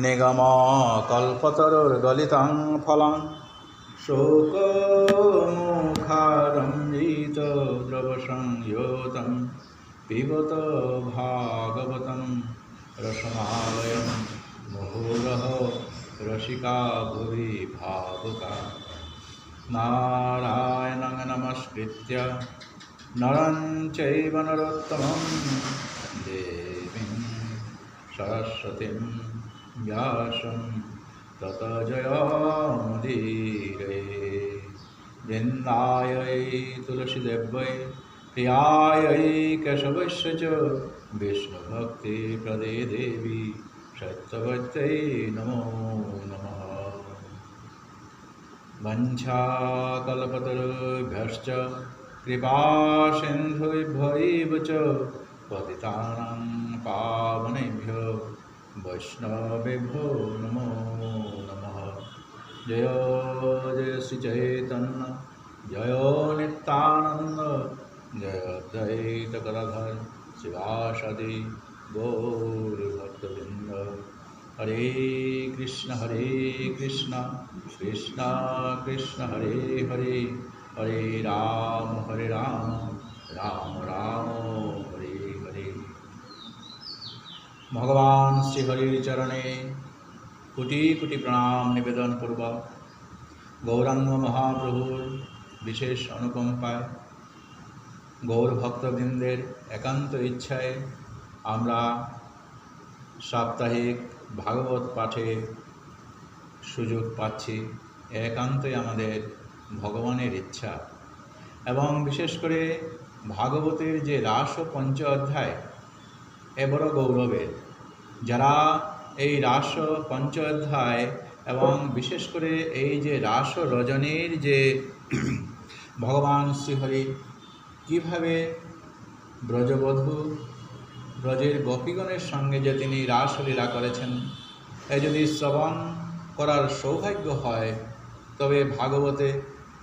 निगमकल्पतरुर्गलितं फलं शोकमुखारम्भितद्रवसंयुतं पिबत भागवतं रसमालयं मुहुरहो रसिका भुवि भावुका नारायणं नमस्कृत्य नरं चैव नरोत्तमं देवीं सरस्वतीं व्यासं ततो जयमुदीरये वृन्दायै तुलसीदेव्यै प्रियायै केशवस्य च विष्णुभक्तिप्रदे देवी सत्यवत्यै नमो नमः। वञ्चाकल्पतरुभ्यश्च कृपासिन्धुभ्यैव च पतितानां पावनेभ्यो वैष्णवेभ्यो नमो नमः। जय जय श्री चैतन्य जय नित्यानंद जय अद्वैत गदाधर शिवासादि गौर भक्तवृंद। हरे कृष्ण कृष्ण कृष्ण हरे हरे हरे राम राम राम हरे हरे। भगवान श्री हरि चरणे कोटि कोटि प्रणाम निवेदन पूर्वक गौरांग महाप्रभुर विशेष अनुकंपाয় गौर भक्तबृंदेर एकांत इच्छाয় আমরা সাপ্তাহিক ভাগবত পাঠের সুযোগ পাচ্ছি। একান্তই আমাদের ভগবানের ইচ্ছা এবং বিশেষ করে ভাগবতের যে রাস পঞ্চ অধ্যায় এ বড় গৌরবের। যারা এই রাস পঞ্চ অধ্যায় এবং বিশেষ করে এই যে রাস রজনীর যে ভগবান শ্রীহরি কীভাবে ব্রজবধূ ব্রজের গোপীগণের সঙ্গে যে তিনি রাসলীলা করেছেন, এ যদি শ্রবণ করার সৌভাগ্য হয় তবে ভাগবতে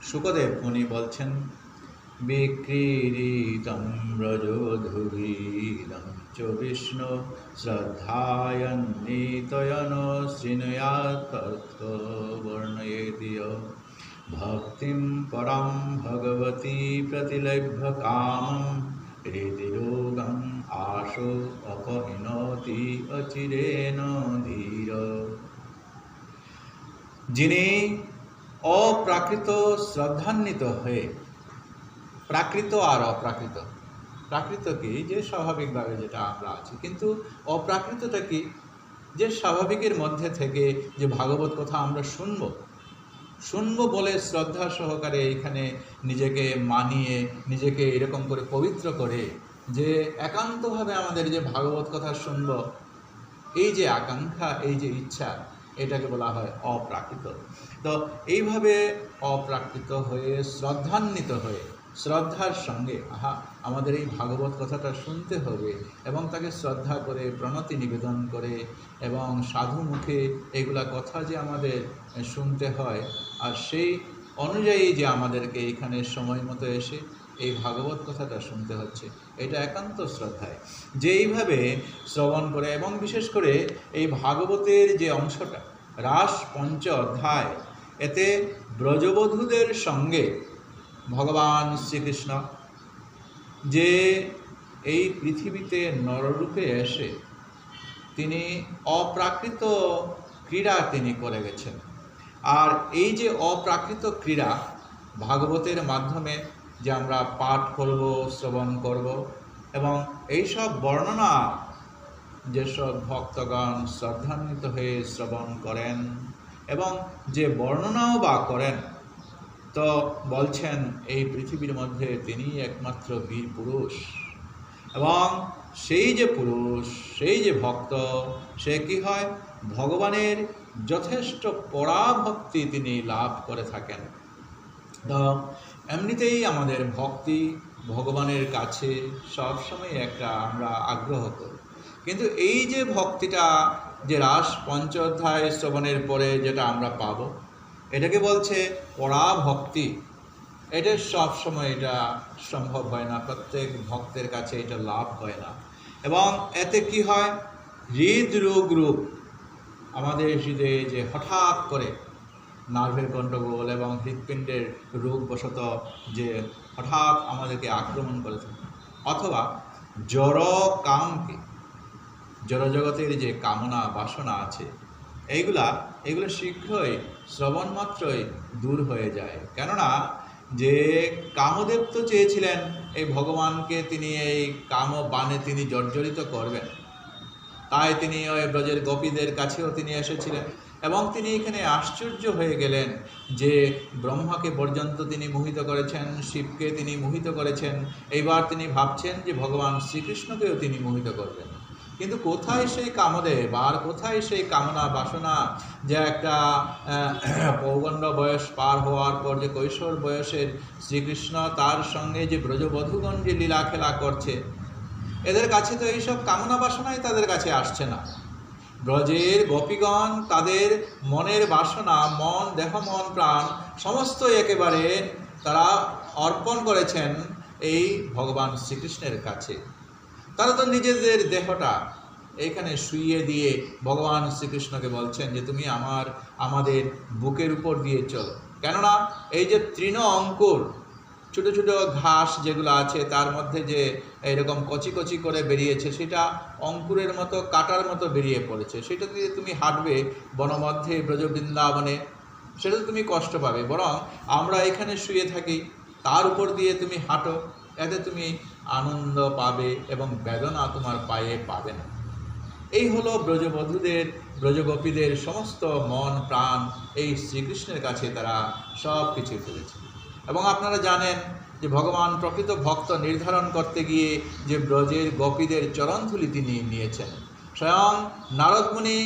শুকদেব মুনি বলছেন বিক্রীড়িতং ব্রজোধুগীতং চ বিষ্ণু শ্রদ্ধায়ন্নিতয়ন শৃণুয়াত্তর্থ বর্ণয়েতি ভক্তিম পরম ভগবতী প্রতিলভ্য কামম হৃদিরোগং আশো অপহিনতি অচিরেণ ধীর। যিনি অপ্রাকৃত শ্রদ্ধান্বিত হয়ে, প্রাকৃত আর অপ্রাকৃত, প্রাকৃত কি যে স্বাভাবিকভাবে যেটা আমরা আছি, কিন্তু অপ্রাকৃতটা কি যে স্বাভাবিকের মধ্যে থেকে যে ভাগবত কথা আমরা শুনবো বলে শ্রদ্ধা সহকারে এখানে নিজেকে মানিয়ে নিজেকে এরকম করে পবিত্র করে যে একান্তভাবে আমাদের যে ভাগবত কথা শুনব, এই যে আকাঙ্ক্ষা, এই যে ইচ্ছা, এটাকে বলা হয় অপ্রাকৃত। তো এইভাবে অপ্রাকৃত হয়ে শ্রদ্ধান্বিত হয়ে শ্রদ্ধার সঙ্গে আমাদের এই ভাগবত কথাটা শুনতে হবে এবং তাকে শ্রদ্ধা করে প্রণতি নিবেদন করে এবং সাধু মুখে এগুলা কথা যে আমাদের শুনতে হয়, আর সেই অনুযায়ী যে আমাদেরকে এখানে সময় মতো এসে এই ভাগবত কথাটা শুনতে হচ্ছে, এটা একান্ত শ্রদ্ধায় যে এইভাবে শ্রবণ করে। এবং বিশেষ করে এই ভাগবতের যে অংশটা রাস পঞ্চ অধ্যায়, এতে ব্রজবধূদের সঙ্গে ভগবান শ্রীকৃষ্ণ যে এই পৃথিবীতে নররূপে এসে তিনি অপ্রাকৃত ক্রীড়া তিনি করে গেছেন। আর এই যে অপ্রাকৃত ক্রীড়া ভাগবতের মাধ্যমে যে আমরা পাঠ করব, শ্রবণ করব এবং এইসব বর্ণনা যেসব ভক্তগণ শ্রদ্ধান্বিত হয়ে শ্রবণ করেন এবং যে বর্ণনাও বা করেন, তো বলছেন এই পৃথিবীর মধ্যে তিনি একমাত্র বীর পুরুষ এবং সেই যে পুরুষ, সেই যে ভক্ত, সে কি হয় ভগবানের যথেষ্ট পরাভক্তি তিনি লাভ করে থাকেন। তো এমনিতেই আমাদের ভক্তি ভগবানের কাছে সবসময় একটা আমরা আগ্রহ করি, কিন্তু এই যে ভক্তিটা যে রাস পঞ্চ অধ্যায় শ্রবণের পরে যেটা আমরা পাবো, এটাকে বলছে পরাভক্তি। এটা সব সময় এটা সম্ভব হয় না, প্রত্যেক ভক্তের কাছে এটা লাভ হয় না। এবং এতে কি হয়, হৃদরোগ রূপ আমাদের হৃদয়ে যে হঠাৎ করে নার্ভের গণ্ডগোল এবং হৃৎপিণ্ডের রোগবশত যে হঠাৎ আমাদেরকে আক্রমণ করেছে, অথবা জড় কামকে, জড়জগতের যে কামনা বাসনা আছে, এগুলো শীঘ্রই শ্রবণ মাত্রই দূর হয়ে যায়। কেননা যে কামদেব তো চেয়েছিলেন এই ভগবানকে তিনি এই কাম বাণে তিনি জর্জরিত করবেন, তাই তিনি ওই ব্রজের গোপীদের কাছেও তিনি এসেছিলেন এবং তিনি এখানে আশ্চর্য হয়ে গেলেন যে ব্রহ্মাকে পর্যন্ত তিনি মোহিত করেছেন, শিবকে তিনি মোহিত করেছেন, এইবার তিনি ভাবছেন যে ভগবান শ্রীকৃষ্ণকেও তিনি মোহিত করবেন। কিন্তু কোথায় সেই কামদেব, আর কোথায় সেই কামনা বাসনা, যে একটা পৌগণ্ড বয়স পার হওয়ার পর যে কৈশোর বয়সের শ্রীকৃষ্ণ তার সঙ্গে যে ব্রজবধূগণ যে লীলা খেলা করছে, এদের কাছে তো এইসব কামনা বাসনাই তাদের কাছে আসছে না। ব্রজের গোপীগণ তাদের মনের বাসনা, মন, দেহ, মন, প্রাণ সমস্ত একেবারে তারা অর্পণ করেছেন এই ভগবান শ্রীকৃষ্ণের কাছে। তারা তো নিজেদের দেহটা এইখানে শুইয়ে দিয়ে ভগবান শ্রীকৃষ্ণকে বলছেন যে তুমি আমাদের বুকের উপর দিয়ে চলো। কেননা এই যে তৃণ অঙ্কুর, ছোটো ছোটো ঘাস যেগুলো আছে তার মধ্যে যে এরকম কচি কচি করে বেরিয়েছে, সেটা অঙ্কুরের মতো কাটার মতো বেরিয়ে পড়েছে, সেটা দিয়ে তুমি হাঁটবে বনমধ্যে ব্রজবৃন্দাবনে, সেটা তুমি কষ্ট পাবে। বরং আমরা এখানে শুয়ে থাকি, তার উপর দিয়ে তুমি হাঁটো, এতে তুমি আনন্দ পাবে এবং বেদনা তোমার পায়ে পাবে না। এই হলো ব্রজবধূদের, ব্রজগোপীদের সমস্ত মন প্রাণ এই শ্রীকৃষ্ণের কাছে তারা সব কিছু ফেলেছে। এবং আপনারা জানেন যে ভগবান প্রকৃত ভক্ত নির্ধারণ করতে গিয়ে যে ব্রজের গোপীদের চরণধূলি তিনি নিয়েছেন। স্বয়ং নারদ মুনি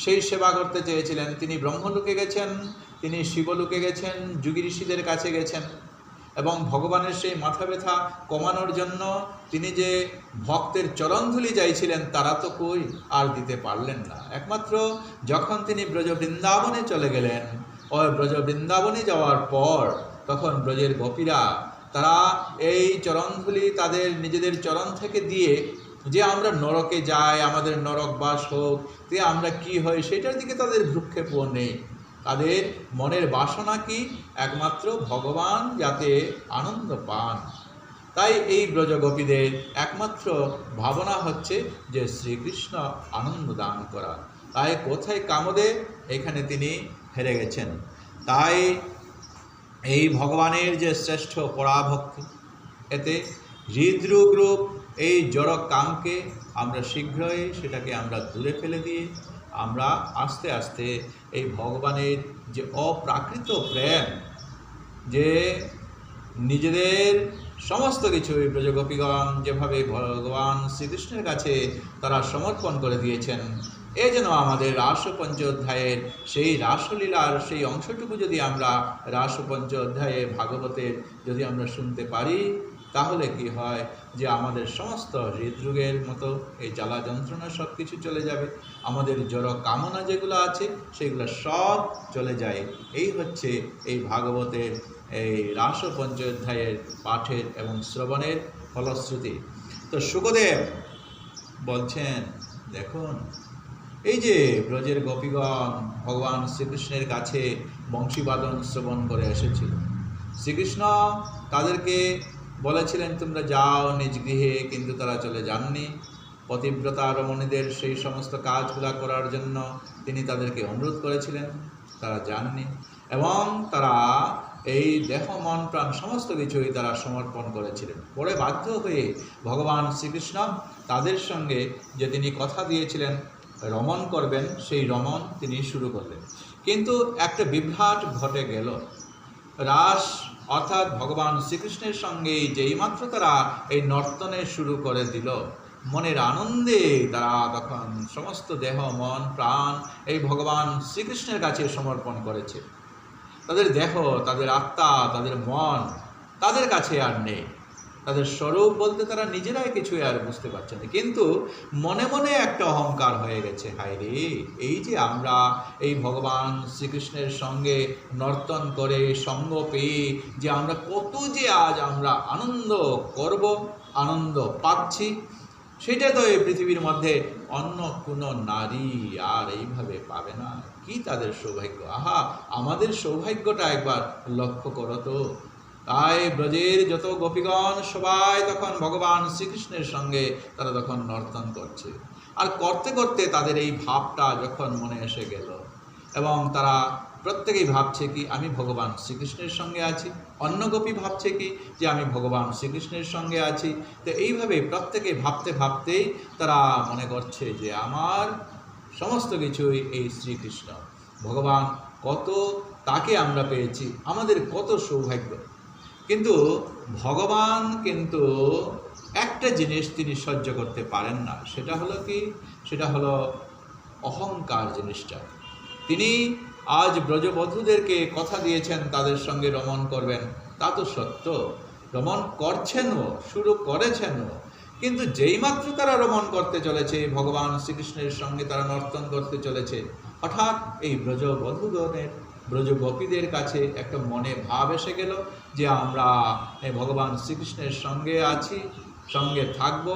সেই সেবা করতে চেয়েছিলেন, তিনি ব্রহ্মলোকে গেছেন, তিনি শিবলোকে গেছেন, যোগী ঋষিদের কাছে গেছেন এবং ভগবানের সেই মাথা ব্যথা কমানোর জন্য তিনি যে ভক্তের চরণধূলি চাইছিলেন তারা তো কই আর দিতে পারলেন না। একমাত্র যখন তিনি ব্রজ বৃন্দাবনে চলে গেলেন, ওই ব্রজ বৃন্দাবনে যাওয়ার পর তখন ব্রজের গোপীরা তারা এই চরণধূলি তাদের নিজেদের চরণ থেকে দিয়ে যে আমরা নরকে যাই, আমাদের নরকবাস হোক, তে আমরা কি হয় সেটার দিকে তাদের ভ্রুক্ষেপও নেই। তাদের মনের বাসনা কি? একমাত্র ভগবান যাতে আনন্দ পান। তাই এই ব্রজগোপীদের একমাত্র ভাবনা হচ্ছে যে শ্রীকৃষ্ণ আনন্দ দান করা। তাই কোথায় কামদেব, এখানে তিনি হেরে গেছেন। তাই এই ভগবানের যে শ্রেষ্ঠ পরাভক্তি, এতে হৃদরূপ এই জড় কামকে আমরা শীঘ্রই সেটাকে আমরা দূরে ফেলে দিয়ে আমরা আস্তে আস্তে এই ভগবানের যে অপ্রাকৃত প্রেম, যে নিজেদের সমস্ত কিছু ব্রজগোপীগণ যেভাবে ভগবান শ্রীকৃষ্ণের কাছে তারা সমর্পণ করে দিয়েছেন, এ যেন আমাদের রাসপঞ্চ অধ্যায়ের সেই রাসলীলার সেই অংশটুকু যদি আমরা রাসপঞ্চ অধ্যায়ে ভাগবতের যদি আমরা শুনতে পারি, তাহলে কি হয় যে আমাদের সমস্ত হৃদরোগের মতো এই জ্বালা যন্ত্রণা সব কিছু চলে যাবে, আমাদের জড় কামনা যেগুলো আছে সেগুলো সব চলে যায়। এই হচ্ছে এই ভাগবতের এই রাসপঞ্চ অধ্যায়ের পাঠের এবং শ্রবণের ফলশ্রুতি। তো শুকদেব বলছেন, দেখুন এই যে ব্রজের গোপীগণ ভগবান শ্রীকৃষ্ণের কাছে বংশীবাদন শ্রবণ করে এসেছিল, শ্রীকৃষ্ণ তাদেরকে বলেছিলেন তোমরা যাও নিজ গৃহে, কিন্তু তারা চলে যাননি। পতিব্রতা রমণীদের সেই সমস্ত কাজগুলো করার জন্য তিনি তাদেরকে অনুরোধ করেছিলেন, তারা যাননি এবং তারা এই দেহ মন প্রাণ সমস্ত কিছুই তারা সমর্পণ করেছিলেন। পরে বাধ্য হয়ে ভগবান শ্রীকৃষ্ণ তাদের সঙ্গে যে তিনি কথা দিয়েছিলেন রমণ করবেন, সেই রমণ তিনি শুরু করলেন। কিন্তু একটা বিভ্রাট ঘটে গেল। রাস অর্থাৎ ভগবান শ্রীকৃষ্ণের সঙ্গে যেইমাত্র তারা এই নর্তনে শুরু করে দিল, মনের আনন্দে তারা তখন সমস্ত দেহ মন প্রাণ এই ভগবান শ্রীকৃষ্ণের কাছে সমর্পণ করেছে। তাদের দেহ, তাদের আত্মা, তাদের মন তাদের কাছে আর নেই। তাদের স্বরূপ বলতে তারা নিজেরাই কিছুই আর বুঝতে পারছে না, কিন্তু মনে মনে একটা অহংকার হয়ে গেছে, হায় রে, এই যে আমরা এই ভগবান শ্রীকৃষ্ণের সঙ্গে নর্তন করে সঙ্গ পেয়ে যে আমরা কত যে আজ আমরা আনন্দ করব, আনন্দ পাচ্ছি, সেটা তো এই পৃথিবীর মধ্যে অন্য কোনো নারী আর এইভাবে পাবে না। কি তাদের সৌভাগ্য! আহা, আমাদের সৌভাগ্যটা একবার লক্ষ্য করো তো। তাই ব্রজের যত গোপীগণ সবাই তখন ভগবান শ্রীকৃষ্ণের সঙ্গে তারা তখন নর্তন করছে। আর করতে করতে তাদের এই ভাবটা যখন মনে এসে গেল, এবং তারা প্রত্যেকেই ভাবছে কি আমি ভগবান শ্রীকৃষ্ণের সঙ্গে আছি, অন্য গোপী ভাবছে কি যে আমি ভগবান শ্রীকৃষ্ণের সঙ্গে আছি। তো এইভাবে প্রত্যেকে ভাবতে ভাবতেই তারা মনে করছে যে আমার সমস্ত কিছুই এই শ্রীকৃষ্ণ ভগবান, কত তাকে আমরা পেয়েছি, আমাদের কত সৌভাগ্য। কিন্তু ভগবান কিন্তু একটা জিনিস তিনি সহ্য করতে পারেন না, সেটা হলো কি, সেটা হলো অহংকার জিনিসটা। তিনি আজ ব্রজবধূদেরকে কথা দিয়েছেন তাদের সঙ্গে রমণ করবেন, তা তো সত্য, রমণ করছেনও, শুরু করেছেনও, কিন্তু যেইমাত্র তারা রমণ করতে চলেছে, ভগবান শ্রীকৃষ্ণের সঙ্গে তারা নর্তন করতে চলেছে, হঠাৎ এই ব্রজবধূগণের, ব্রজগোপীদের কাছে একটা মনে ভাব এসে গেল যে আমরা ভগবান শ্রীকৃষ্ণের সঙ্গে আছি, সঙ্গে থাকব,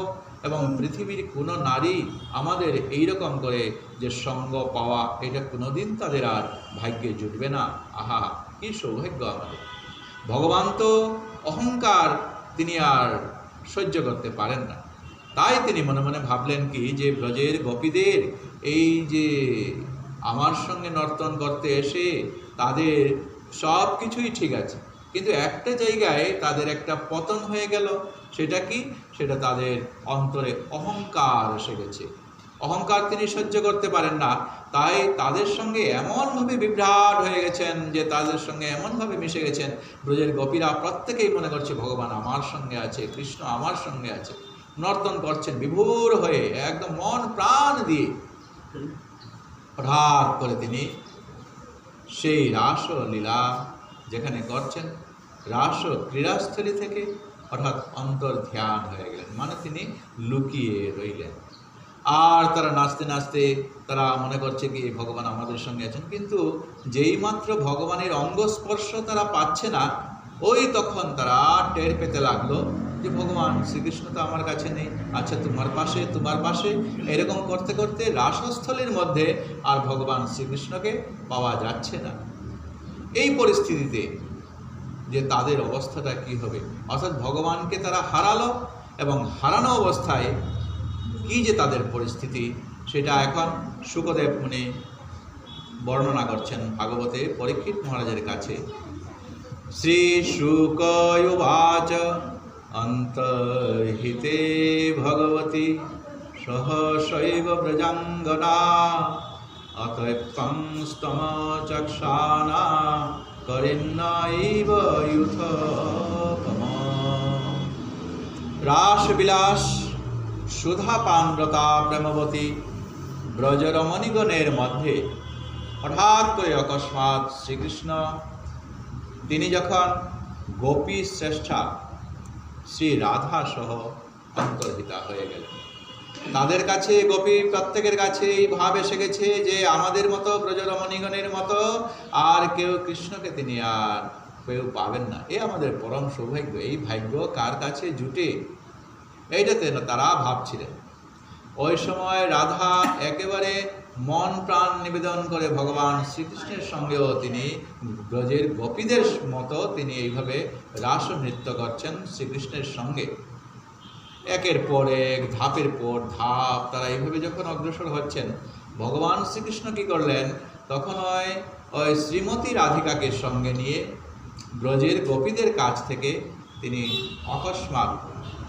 এবং পৃথিবীর কোনো নারী আমাদের এইরকম করে যে সঙ্গ পাওয়া, এটা কোনোদিন তাদের আর ভাগ্যে জুটবে না। আহা, কি সৌভাগ্য আমাদের! ভগবান তো অহংকার তিনি আর সহ্য করতে পারেন না। তাই তিনি মনে মনে ভাবলেন কি যে ব্রজের গোপীদের এই যে আমার সঙ্গে নর্তন করতে এসে তাদের সব কিছুই ঠিক আছে, কিন্তু একটা জায়গায় তাদের একটা পতন হয়ে গেল। সেটা কি? সেটা তাদের অন্তরে অহংকার এসে গেছে। অহংকার তিনি সহ্য করতে পারেন না, তাই তাদের সঙ্গে এমনভাবে বিভ্রাট হয়ে গেছেন যে তাদের সঙ্গে এমনভাবে মিশে গেছেন, ব্রজের গোপীরা প্রত্যেকেই মনে করছে ভগবান আমার সঙ্গে আছে, কৃষ্ণ আমার সঙ্গে আছে, নর্তন করছেন বিভোর হয়ে একদম মন প্রাণ দিয়ে। হঠাৎ করে তিনি সেই রাসলীলা যেখানে করছেন, রাস ক্রীড়াস্থলী থেকে হঠাৎ অন্তর ধ্যান হয়ে গেলেন, মানে তিনি লুকিয়ে রইলেন। আর তারা নাচতে নাচতে তারা মনে করছে কি ভগবান আমাদের সঙ্গে আছেন, কিন্তু যেইমাত্র ভগবানের অঙ্গস্পর্শ তারা পাচ্ছে না, ওই তখন তারা টের পেতে লাগলো যে ভগবান শ্রীকৃষ্ণ তো আমার কাছে নেই, আচ্ছা তোমার পাশে, তোমার পাশে, এরকম করতে করতে রাসস্থলীর মধ্যে আর ভগবান শ্রীকৃষ্ণকে পাওয়া যাচ্ছে না। এই পরিস্থিতিতে যে তাদের অবস্থাটা কি হবে, অর্থাৎ ভগবানকে তারা হারালো, এবং হারানো অবস্থায় কি যে তাদের পরিস্থিতি, সেটা এখন শুকদেব মুনি বর্ণনা করছেন ভাগবতে পরীক্ষিত মহারাজের কাছে। শ্রী শুক উবাচ অন্তর্হিতে ভগবতী সহসৈব ব্রজাঙ্গনা অতঃ স্তম চক্ষানা করিণ্যৈব ইউথপম। রাসবিলাস সুধা পানব্রতা প্রেমবতী ব্রজরমণীগণের মধ্যে হঠাৎ করে অকস্মাৎ শ্রীকৃষ্ণ তিনি যখন গোপী শ্রেষ্ঠা শ্রী রাধা সহ অন্তর্হিতা হয়ে গেলেন, তাদের কাছে গোপী প্রত্যেকের কাছে এই ভাব এসে গেছে যে আমাদের মতো ব্রজরমণীগণের মতো আর কেউ কৃষ্ণকে তিনি আর কেউ পাবেন না। এ আমাদের পরম সৌভাগ্য, এই ভাগ্য কার কাছে জুটে, এইটাতে তারা ভাবছিলেন। ওই সময় রাধা একেবারে মন প্রাণ নিবেদন করে ভগবান শ্রীকৃষ্ণের সঙ্গেও তিনি ব্রজের গোপীদের মতো তিনি এইভাবে রাস নৃত্য করছেন শ্রীকৃষ্ণের সঙ্গে। একের পর এক, ধাপের পর ধাপ তারা এইভাবে যখন অগ্রসর হচ্ছেন, ভগবান শ্রীকৃষ্ণ কী করলেন, তখন ওই শ্রীমতী রাধিকাকে সঙ্গে নিয়ে ব্রজের গোপীদের কাছ থেকে তিনি অকস্মাৎ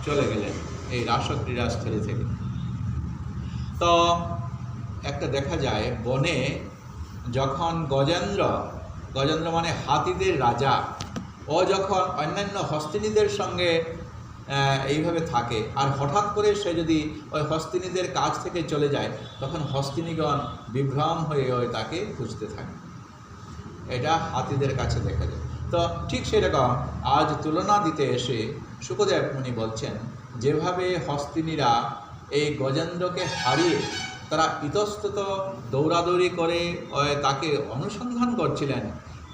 চলে গেলেন এই রাসক্রীড়াস্থলী থেকে। তো একটা দেখা যায় বনে যখন গজেন্দ্র মানে হাতিদের রাজা, ও যখন অন্যান্য হস্তিনীদের সঙ্গে এইভাবে থাকে, আর হঠাৎ করে সে যদি ওই হস্তিনীদের কাছ থেকে চলে যায়, তখন হস্তিনীগণ বিভ্রম হয়ে ওই তাকে খুঁজতে থাকে। এটা হাতিদের কাছে দেখা যায়। তো ঠিক সেরকম আজ তুলনা দিতে এসে শুকদেব মুনি বলছেন, যেভাবে হস্তিনীরা এই গজেন্দ্রকে হারিয়ে তারা ইতস্তত দৌড়াদৌড়ি করে তাকে অনুসন্ধান করছিলেন,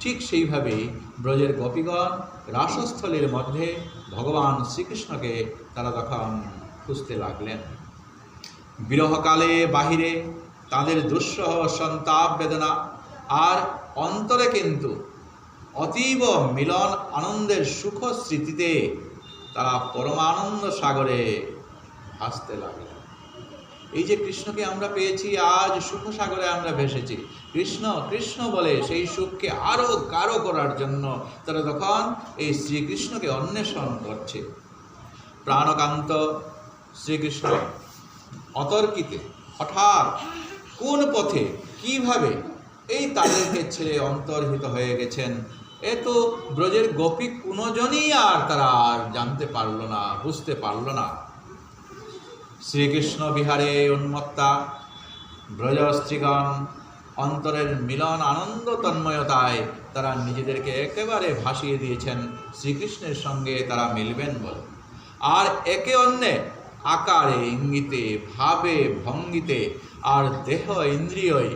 ঠিক সেইভাবেই ব্রজের গোপীগণ রাসস্থলীর মধ্যে ভগবান শ্রীকৃষ্ণকে তারা তখন খুঁজতে লাগলেন। বিরহকালে বাহিরে তাদের দুঃসহ সন্তাপ বেদনা, আর অন্তরে কিন্তু অতীব মিলন আনন্দের সুখ স্মৃতিতে তারা পরমানন্দ সাগরে ভাসতে লাগল। এই যে কৃষ্ণকে আমরা পেয়েছি, আজ সুখ সাগরে আমরা ভেসেছি, কৃষ্ণ কৃষ্ণ বলে সেই সুখকে আরো গাঢ় করার জন্য তারা তখন এই শ্রীকৃষ্ণকে অন্বেষণ করছে। প্রাণকান্ত শ্রীকৃষ্ণ অতর্কিতে হঠাৎ কোন পথে কিভাবে এই তাদেরকে ছেড়ে অন্তর্হিত হয়ে গেছেন, এ তো ব্রজের গোপী কোনজনই আর তারা আর জানতে পারল না, বুঝতে পারল না। শ্রীকৃষ্ণ বিহারে উন্মত্তা ব্রজস্ত্রীগণ অন্তরের মিলন আনন্দ তন্ময়তায় তারা নিজেদেরকে একেবারে ভাসিয়ে দিয়েছেন শ্রীকৃষ্ণের সঙ্গে তারা মিলবেন বলে। আর একে অন্যে আকারে ইঙ্গিতে ভাবে ভঙ্গিতে আর দেহ ইন্দ্রিয়ই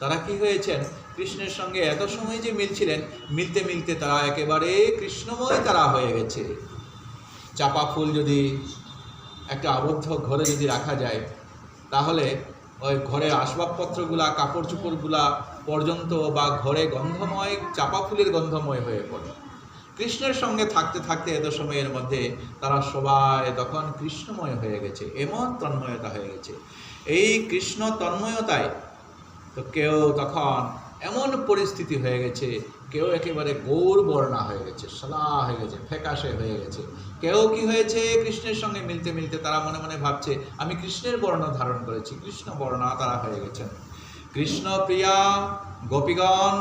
তারা কি হয়েছেন, কৃষ্ণের সঙ্গে এত সময় যে মিলছিলেন, মিলতে মিলতে তারা একেবারে কৃষ্ণময় তারা হয়ে গেছে। চাপা ফুল যদি একটা আবদ্ধ ঘরে যদি রাখা যায়, তাহলে ওই ঘরের আসবাবপত্রগুলা, কাপড় চোপড়গুলা পর্যন্ত বা ঘরে গন্ধময়, চাপা ফুলের গন্ধময় হয়ে পড়ে। কৃষ্ণের সঙ্গে থাকতে থাকতে এত সময়ের মধ্যে তারা সবাই তখন কৃষ্ণময় হয়ে গেছে, এমন তন্ময়তা হয়ে গেছে। এই কৃষ্ণ তন্ময়তায় তো কেউ তখন এমন পরিস্থিতি হয়ে গেছে, কেউ একেবারে গৌর বর্ণা হয়ে গেছে, সাদা হয়ে গেছে, ফ্যাকাশে হয়ে গেছে। কেউ কি হয়েছে, কৃষ্ণের সঙ্গে মিলতে মিলতে তারা মনে মনে ভাবছে আমি কৃষ্ণের বর্ণ ধারণ করেছি, কৃষ্ণ বর্ণা তারা হয়ে গেছেন। কৃষ্ণ প্রিয়া গোপীগণ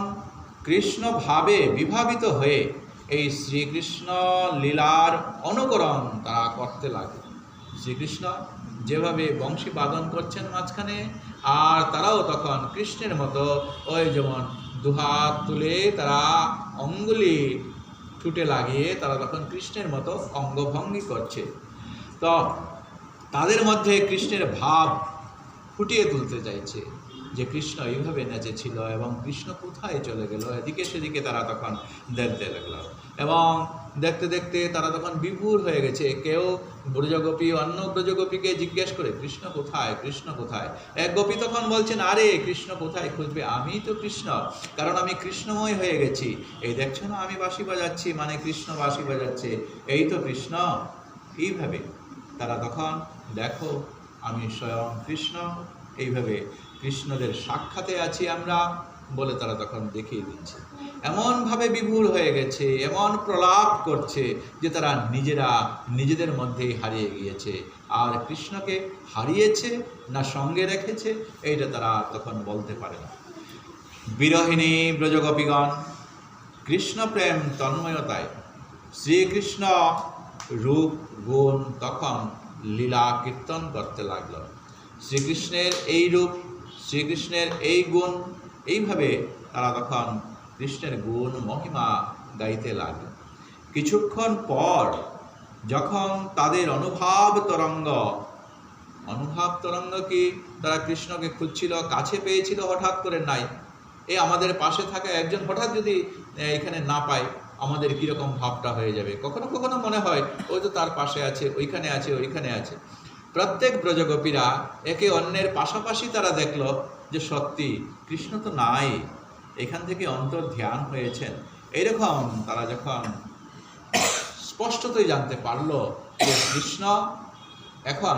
কৃষ্ণ ভাবে বিভাবিত হয়ে এই শ্রীকৃষ্ণ লীলার অনুকরণ তারা করতে লাগে। শ্রীকৃষ্ণ যেভাবে বংশী বাদন করছেন মাঝখানে, আর তারাও তখন কৃষ্ণের মতো ওই যেমন দুহাত তুলে তারা অঙ্গুলি ঠুটে লাগিয়ে তারা তখন কৃষ্ণের মতো অঙ্গভঙ্গি করছে। তো তাদের মধ্যে কৃষ্ণের ভাব ফুটিয়ে তুলতে চাইছে যে কৃষ্ণ এইভাবে নেচেছিল এবং কৃষ্ণ কোথায় চলে গেল, এদিকে সেদিকে তারা তখন দেখতে লাগলো। এবং দেখতে দেখতে তারা তখন বিভোর হয়ে গেছে। কেউ ব্রজগোপী অন্য ব্রজগোপীকে জিজ্ঞেস করে কৃষ্ণ কোথায়, কৃষ্ণ কোথায়। এক গোপী তখন বলছেন আরে কৃষ্ণ কোথায় খুঁজবে, আমি তো কৃষ্ণ, কারণ আমি কৃষ্ণময় হয়ে গেছি। এই দেখছো না আমি বাঁশি বাজাচ্ছি, মানে কৃষ্ণ বাঁশি বাজাচ্ছে, এই তো কৃষ্ণ। এইভাবে তারা তখন দেখো আমি স্বয়ং কৃষ্ণ, এইভাবে কৃষ্ণদের সাক্ষাতে আছি আমরা বলে তারা তখন দেখিয়ে দিচ্ছে। এমনভাবে বিভোর হয়ে গেছে, এমন প্রলাপ করছে যে তারা নিজেরা নিজেদের মধ্যেই হারিয়ে গিয়েছে। আর কৃষ্ণকে হারিয়েছে না সঙ্গে রেখেছে এইটা তারা তখন বলতে পারে না। বিরহিণী ব্রজগোপীগণ কৃষ্ণ প্রেম তন্ময়তায় শ্রীকৃষ্ণ রূপ গুণ তখন লীলা কীর্তন করতে লাগলো। শ্রীকৃষ্ণের এই রূপ, শ্রীকৃষ্ণের এই গুণ, এইভাবে তারা তখন কৃষ্ণের গুণ মহিমা গাইতে লাগলো। কিছুক্ষণ পর যখন তাদের অনুভব তরঙ্গ কি তারা কৃষ্ণকে খুঁজছিল, কাছে পেয়েছিল হঠাৎ করে নাই, এই আমাদের পাশে থাকা একজন হঠাৎ যদি এখানে না পায় আমাদের কীরকম ভাবটা হয়ে যাবে। কখনো কখনো মনে হয় ওই তো তার পাশে আছে, ওইখানে আছে, ওইখানে আছে। প্রত্যেক ব্রজগোপীরা একে অন্যের পাশাপাশি তারা দেখলো যে সত্যি কৃষ্ণ তো নাই, এখান থেকে অন্তর ধ্যান হয়েছেন। এইরকম তারা যখন স্পষ্টতই জানতে পারলো যে কৃষ্ণ এখন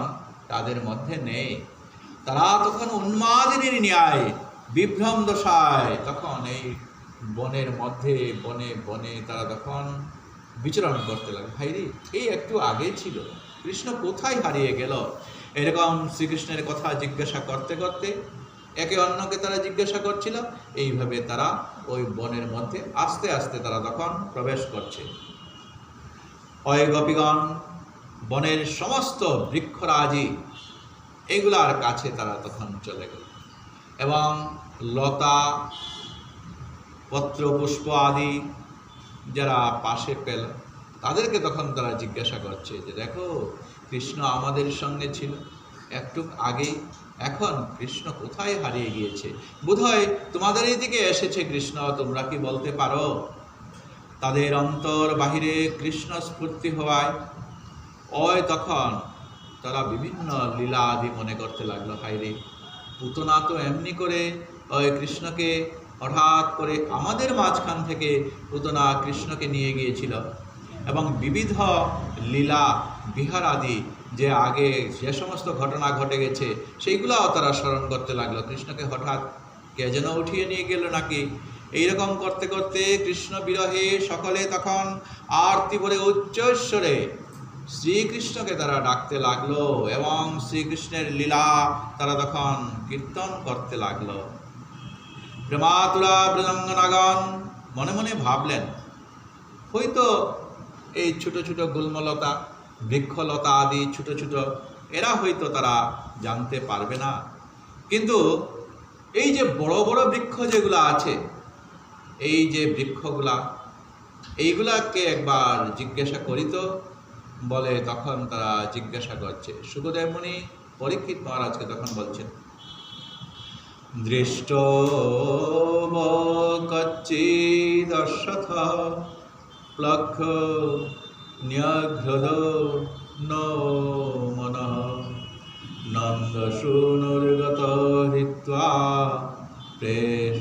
তাদের মধ্যে নেই, তারা তখন উন্মাদিনীর ন্যায় বিভ্রম দশায় তখন এই বনের মধ্যে বনে বনে তারা তখন বিচরণ করতে লাগে। ভাইরে এই একটু আগে ছিল, কৃষ্ণ কোথায় হারিয়ে গেল, এরকম শ্রীকৃষ্ণের কথা জিজ্ঞাসা করতে করতে একে অন্যকে তারা জিজ্ঞাসা করছিল। এইভাবে তারা ওই বনের মধ্যে আস্তে আস্তে তারা তখন প্রবেশ করছে। ওই গোপীগণ বনের সমস্ত বৃক্ষরাজি এগুলার কাছে তারা তখন চলে গেল এবং লতা পত্র পুষ্প আদি যারা পাশে পেল তাদেরকে তখন তারা জিজ্ঞাসা করছে যে দেখো কৃষ্ণ আমাদের সঙ্গে ছিল একটু আগে, এখন কৃষ্ণ কোথায় হারিয়ে গিয়েছে, বোধহয় তোমাদের এই দিকে এসেছে কৃষ্ণ, তোমরা কি বলতে পারো? তাদের অন্তর বাহিরে কৃষ্ণ স্ফূর্তি হওয়ায় ওই তখন তারা বিভিন্ন লীলা আদি মনে করতে লাগলো, হায়রে পুতনা তো এমনি করে ওই কৃষ্ণকে হঠাৎ করে আমাদের মাঝখান থেকে পুতনা কৃষ্ণকে নিয়ে গিয়েছিল, এবং বিবিধ লীলা বিহার আদি যে আগে যে সমস্ত ঘটনা ঘটে গেছে সেইগুলাও তারা স্মরণ করতে লাগলো। কৃষ্ণকে হঠাৎ কে যেন উঠিয়ে নিয়ে গেল নাকি, এইরকম করতে করতে কৃষ্ণ বিরহে সকলে তখন আরতি ভরে উচ্চস্বরে শ্রীকৃষ্ণকে তারা ডাকতে লাগলো এবং শ্রীকৃষ্ণের লীলা তারা তখন কীর্তন করতে লাগলো। প্রেমাতুরা বৃন্দাঙ্গনাগণ মনে মনে ভাবলেন, হয়তো এই ছোট ছোট গুল্মলতা বৃক্ষলতা আদি ছোট ছোট এরা হয়তো তারা জানতে পারবে না, কিন্তু এই যে বড় বড় বৃক্ষ যেগুলো আছে, এই যে বৃক্ষগুলা এইগুলাকে একবার জিজ্ঞাসা করি তো, বলে তখন তারা জিজ্ঞাসা করছে। সুখদেব মুনি পরীক্ষিত মহারাজকে তখন বলছেন, দৃষ্ট কচ্চিদর্শথ প্লক্ষ ন্যঘ্রদ নো মন নন্দসূনুর্গত হৃত্বা প্রেষ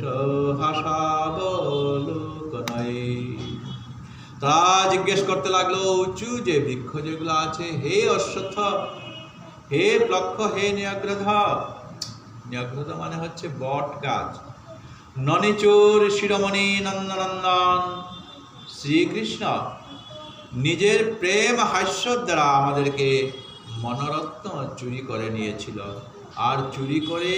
হাসাবলোকনৈ। তা জিজ্ঞেস করতে লাগলো, উঁচু যে বৃক্ষ যেগুলো আছে, হে অশ্বত্থ, হে প্লক্ষ, হে ন্যঘ্রদ, ন্যঘ্রদ মানে হচ্ছে বট গাছ, ননিচুর শিরোমণি নন্দনন্দন শ্রীকৃষ্ণ নিজের প্রেম হাস্য দ্বারা আমাদেরকে মনোরত্ন চুরি করে নিয়েছিল, আর চুরি করে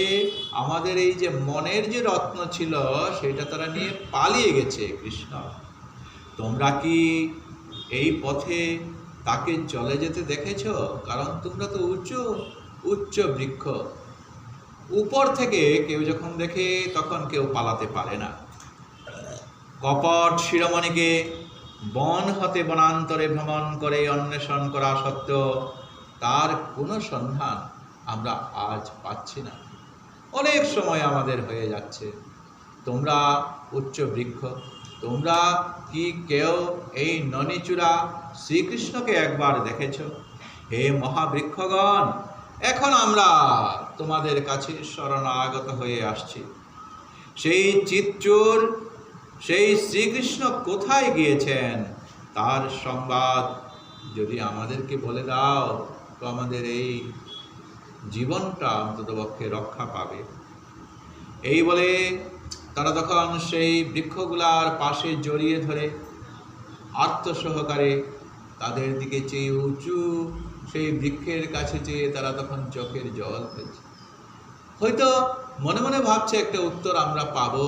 আমাদের এই যে মনের যে রত্ন ছিল সেটা তারা নিয়ে পালিয়ে গেছে। কৃষ্ণ, তোমরা কি এই পথে তাকে চলে যেতে দেখেছ? কারণ তোমরা তো উঁচু উচ্চ বৃক্ষ, উপর থেকে কেউ যখন দেখে তখন কেউ পালাতে পারে না। কপট শিরোমণিকে বন হতে বনান্তরে ভ্রমণ করে অন্বেষণ করা সত্ত্বেও তার কোনো সন্ধান আমরা আজ পাচ্ছি না। অনেক সময় আমাদের হয়ে যাচ্ছে। তোমরা উচ্চ বৃক্ষ, তোমরা কি কেউ এই ননিচূড়া শ্রীকৃষ্ণকে একবার দেখেছ? হে মহাবৃক্ষগণ, এখন আমরা তোমাদের কাছে শরণাগত হয়ে আসছি। সেই চিৎচোর, সেই শ্রীকৃষ্ণ কোথায় গিয়েছেন তার সংবাদ যদি আমাদেরকে বলে দাও তো আমাদের এই জীবনটা অন্ততপক্ষে রক্ষা পাবে। এই বলে তারা তখন সেই বৃক্ষগুলার পাশে জড়িয়ে ধরে আর্ত সহকারে তাদের দিকে চেয়ে উঁচু সেই বৃক্ষের কাছে চেয়ে তারা তখন চোখের জল ফেলছে। হয়তো মনে মনে ভাবছে একটা উত্তর আমরা পাবো,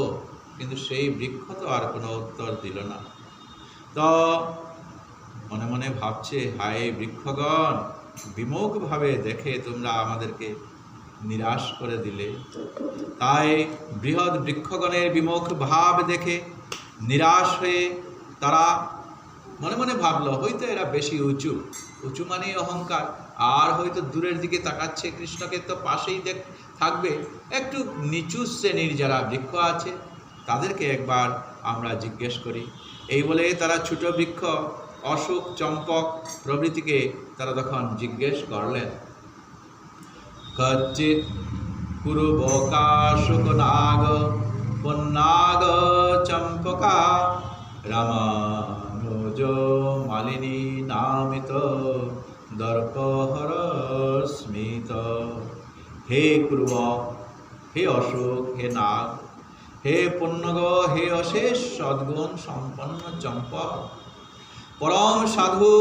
কিন্তু সেই বৃক্ষ তো আর কোনো উত্তর দিল না। তো মনে মনে ভাবছে, হায় বৃক্ষগণ, বিমুখভাবে দেখে তোমরা আমাদেরকে নিরাশ করে দিলে। তাই বৃহৎ বৃক্ষগণের বিমুখ ভাব দেখে নিরাশ হয়ে তারা মনে মনে ভাবলো, হয়তো এরা বেশি উঁচু, উঁচু মানেই অহংকার, আর হয়তো দূরের দিকে তাকাচ্ছে, কৃষ্ণকে তো পাশেই থাকবে, একটু নিচু শ্রেণীর যারা বৃক্ষ আছে তাদেরকে একবার আমরা জিজ্ঞেস করি। এই বলে তারা ছোট বৃক্ষ অশোক, চম্পক প্রভৃতিকে তারা তখন জিজ্ঞেস করলেন। কচ্চিৎ কুরুবকাশোক নাগ পন্নাগ চম্পকা রামানুজ মালিনী নামিত দর্পহর স্মিত। হে কুরুব, হে অশোক, হে নাগ, হে পন্নগ, হে অশেষ সদ্গুণ সম্পন্ন চম্পক, পরম সাধু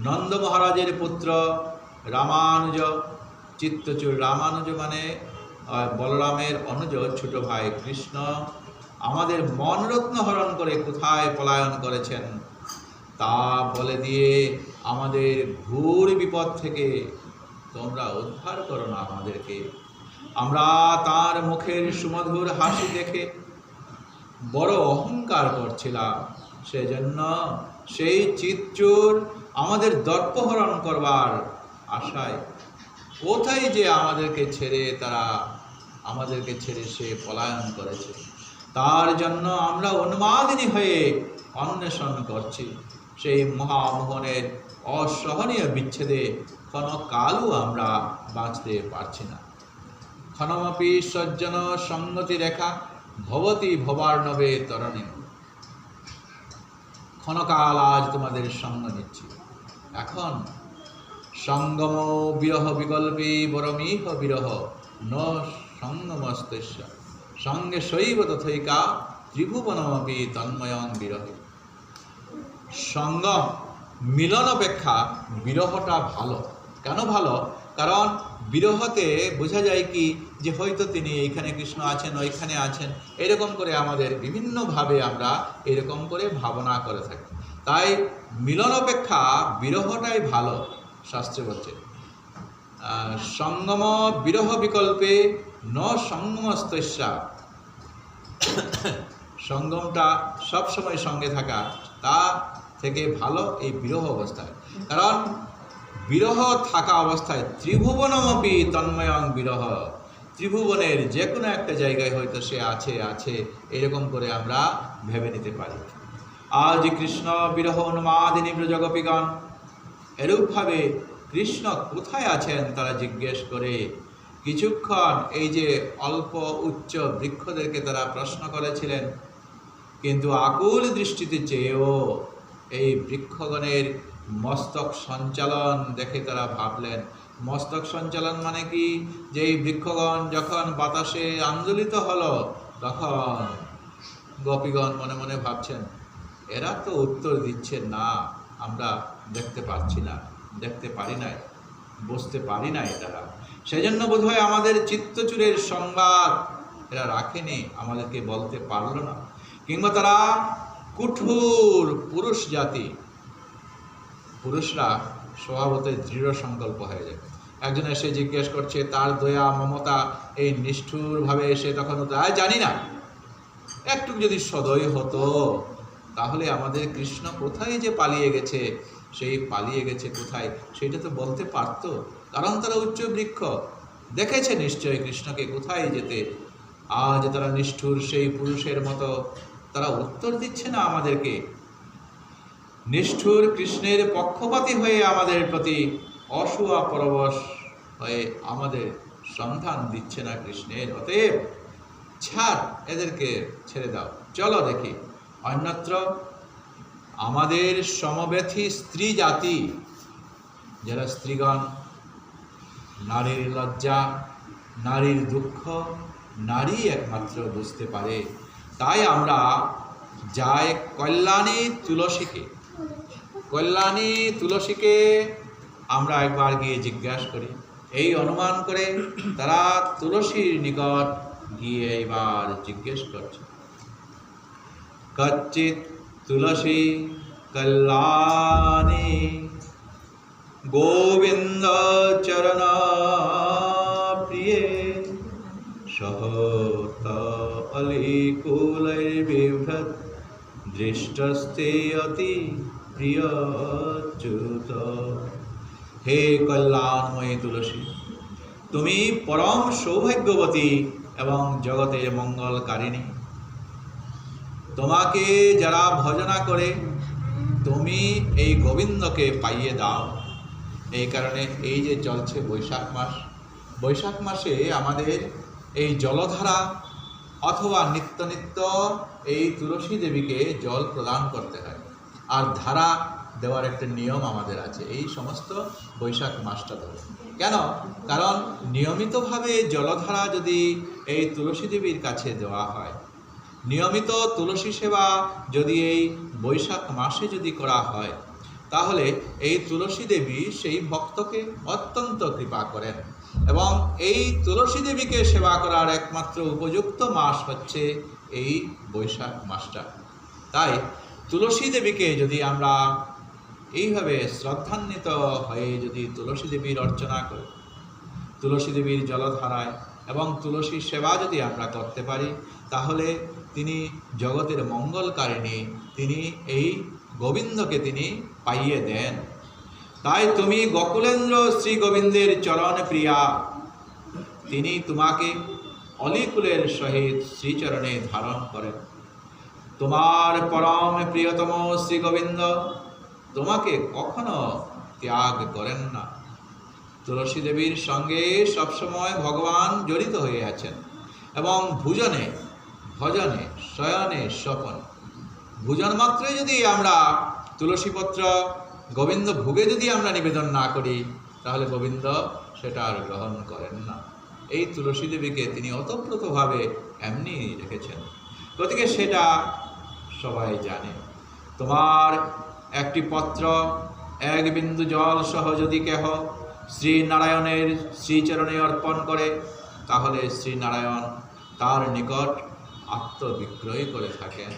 নন্দ মহারাজের পুত্র রামানুজ চিত্তচূড়। রামানুজ মানে বলরামের অনুজ, ছোট ভাই কৃষ্ণ আমাদের মনরত্ন হরণ করে কোথায় পলায়ন করেছেন তা বলে দিয়ে আমাদের ঘোর বিপদ থেকে তোমরা উদ্ধার করো না আমাদেরকে। আমরা তার মুখের সুমধুর হাসি দেখে বড় অহংকার করছিলাম, সেজন্য সেই চিৎচোর আমাদের দর্পহরণ করবার আশায় কোথায় যে আমাদেরকে ছেড়ে সে পলায়ন করেছে, তার জন্য আমরা উন্মাদিনী হয়ে অন্বেষণ করছি। সেই মহামোহনের অসহনীয় বিচ্ছেদে ক্ষণকালও আমরা বাঁচতে পারছি না। ক্ষণমপি সজ্জন সঙ্গতি রেখা ভবতি ভবার্ণবে তরণী। ক্ষণকাল আজ তোমাদের সঙ্গ নিচ্ছি। এখন সঙ্গম বিরহ বিকল্পী বরমিহ বিরহ ন সঙ্গমস্তস্য সঙ্গে শৈব তথৈকা ত্রিভুবনমপি তন্ময়ং বিরহে। সঙ্গম মিলন অপেক্ষা বিরহটা ভালো। কেন ভালো? কারণ বিরহতে বোঝা যায় কি যে হয়তো তিনি এইখানে কৃষ্ণ আছেন, ওইখানে আছেন, এরকম করে আমাদের বিভিন্নভাবে আমরা এরকম করে ভাবনা করে থাকি। তাই মিলন অপেক্ষা বিরহটাই ভালো, শাস্ত্রে বলছে। সঙ্গম বিরহ বিকল্পে ন সঙ্গমস্তস্যা, সঙ্গমটা সবসময় সঙ্গে থাকা, তা থেকে ভালো এই বিরহ অবস্থায়। কারণ বিরহ থাকা অবস্থায় ত্রিভুবনমপি তন্ময়ং বিরহ, ত্রিভুবনের যে কোনো একটা জায়গায় হয়তো সে আছে এরকম করে আমরা ভেবে নিতে পারি। আজ কৃষ্ণ বিরহ উন্মাদিনী ব্রজগোপীগণ এরূপভাবে কৃষ্ণ কোথায় আছেন তারা জিজ্ঞেস করে কিছুক্ষণ এই যে অল্প উচ্চ বৃক্ষদেরকে তারা প্রশ্ন করেছিলেন, কিন্তু আকুল দৃষ্টিতে চেয়েও এই বৃক্ষগণের মস্তক সঞ্চালন দেখে তারা ভাবলেন। মস্তক সঞ্চালন মানে কি? যে এই বৃক্ষগণ যখন বাতাসে আন্দোলিত হলো তখন গোপীগণ মনে মনে ভাবছেন এরা তো উত্তর দিচ্ছে না, আমরা দেখতে পাচ্ছি না, দেখতে পারি নাই, বুঝতে পারি নাই তারা। সেজন্য বোধহয় আমাদের চিত্তচূড়ের সংবাদ এরা রাখেনি, আমাদেরকে বলতে পারল না। কিংবা তারা কঠোর পুরুষ জাতি, পুরুষরা স্বভাবতই দৃঢ় সংকল্প হয়ে যায়। একজন এসে জিজ্ঞেস করছে, তার দয়া মমতা এই নিষ্ঠুরভাবে এসে তখন জানি না, একটু যদি সদয় হতো তাহলে আমাদের কৃষ্ণ কোথায় যে পালিয়ে গেছে, সেই পালিয়ে গেছে কোথায় সেটা তো বলতে পারতো। কারণ তারা উচ্চ বৃক্ষ, দেখেছে নিশ্চয় কৃষ্ণকে কোথায় যেতে। আজ তারা নিষ্ঠুর সেই পুরুষের মতো তারা উত্তর দিচ্ছে না আমাদেরকে। নিষ্ঠুর কৃষ্ণের পক্ষপাতী হয়ে আমাদের প্রতি অসুয়া পরবশ হয়ে আমাদের সন্ধান দিচ্ছে না কৃষ্ণের। অতএব ছাড়, এদেরকে ছেড়ে দাও, চলো দেখি অন্যত্র। আমাদের সমব্যথী স্ত্রী জাতি, যারা স্ত্রীগণ, নারীর লজ্জা, নারীর দুঃখ নারী একমাত্র বুঝতে পারে। তাই আমরা যাই কল্যাণী তুলসীকে আমরা একবার গিয়ে জিজ্ঞাসা করি। এই অনুমান করে তারা তুলসীর নিকট গিয়ে এবার জিজ্ঞেস করছে, কচ্চিৎ তুলসী কল্যাণী গোবিন্দ চরণ প্রিয়ে সহত অলিকুলৈর্বিভ্রত দৃষ্টস্তে অতি প্রিয়চ্যুত। হে কল্যাণময়ী তুলসী, তুমি পরম সৌভাগ্যবতী এবং জগতের মঙ্গলকারিণী। তোমাকে যারা ভজনা করে তুমি এই গোবিন্দকে পাইয়ে দাও। এই কারণে এই যে চলছে বৈশাখ মাস, বৈশাখ মাসে আমাদের এই জলধারা অথবা নিত্য নিত্য এই তুলসী দেবীকে জল প্রদান করতে হয়। আর ধারা দেওয়ার একটা নিয়ম আমাদের আছে এই সমস্ত বৈশাখ মাসটা ধরে। কেন? কারণ নিয়মিতভাবে জলধারা যদি এই তুলসী দেবীর কাছে দেওয়া হয়, নিয়মিত তুলসী সেবা যদি এই বৈশাখ মাসে যদি করা হয়, তাহলে এই তুলসী দেবী সেই ভক্তকে অত্যন্ত কৃপা করেন। এবং এই তুলসী দেবীকে সেবা করার একমাত্র উপযুক্ত মাস হচ্ছে এই বৈশাখ মাসটা। তাই তুলসী দেবীকে যদি আমরা এইভাবে শ্রদ্ধান্বিত হয়ে যদি তুলসী দেবীর অর্চনা করি, তুলসী দেবীর জলধারায় এবং তুলসী সেবা যদি আমরা করতে পারি, তাহলে তিনি জগতের মঙ্গলকারিণী, তিনি এই গোবিন্দকে তিনি পাইয়ে দেন। তাই তুমি গোকুলেন্দ্র শ্রী গোবিন্দের চরণ প্রিয়া, তিনি তোমাকে অলিকুলের সহিত শ্রীচরণে ধারণ করেন। তোমার পরম প্রিয়তম শ্রী গোবিন্দ তোমাকে কখনো ত্যাগ করেন না। তুলসী দেবীর সঙ্গে সবসময় ভগবান জড়িত হয়ে আছেন এবং ভুজনে ভজনে শয়নে স্বপন ভুজন মাত্রই যদি আমরা তুলসীপত্র গোবিন্দ ভোগে যদি আমরা নিবেদন না করি তাহলে গোবিন্দ সেটা আর গ্রহণ করেন না। এই তুলসী দেবীকে তিনি অতপ্রতভাবে এমনি রেখেছেন, গতিকে সেটা সবাই জানে। তোমার একটি পত্র এক বিন্দু জল সহ যদি কেহ শ্রী নারায়ণের শ্রীচরণে অর্পণ করে তাহলে শ্রী নারায়ণ তার নিকট আত্মবিক্রয় করে থাকেন।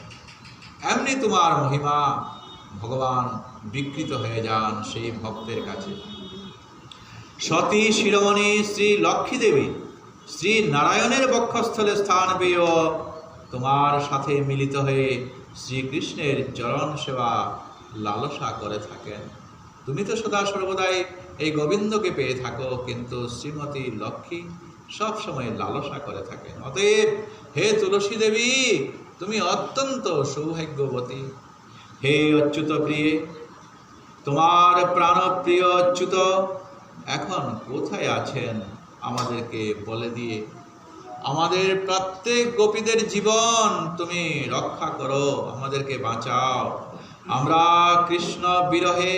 এমনি তোমার মহিমা ভগবান বিকৃত হয়ে যান সেই ভক্তের কাছে। সতী শিরোমণি শ্রী লক্ষ্মী দেবী শ্রী নারায়ণের বক্ষস্থলে স্থান পেয়েও তোমার সাথে মিলিত হয়ে শ্রীকৃষ্ণের চরণ সেবা লালসা করে থাকেন। তুমি তো সদা সর্বদাই এই গোবিন্দকে পেয়ে থাকো, কিন্তু শ্রীমতী লক্ষ্মী সব সময় লালসা করে থাকেন। অতএব হে তুলসী দেবী, তুমি অত্যন্ত সৌভাগ্যবতী। হে অচ্যুত প্রিয়ে, তোমার প্রাণপ্রিয় অচ্যুত এখন কোথায় আছেন আমাদেরকে বলে দিয়ে আমাদের প্রত্যেক গোপীদের জীবন তুমি রক্ষা করো, আমাদেরকে বাঁচাও। আমরা কৃষ্ণ বিরহে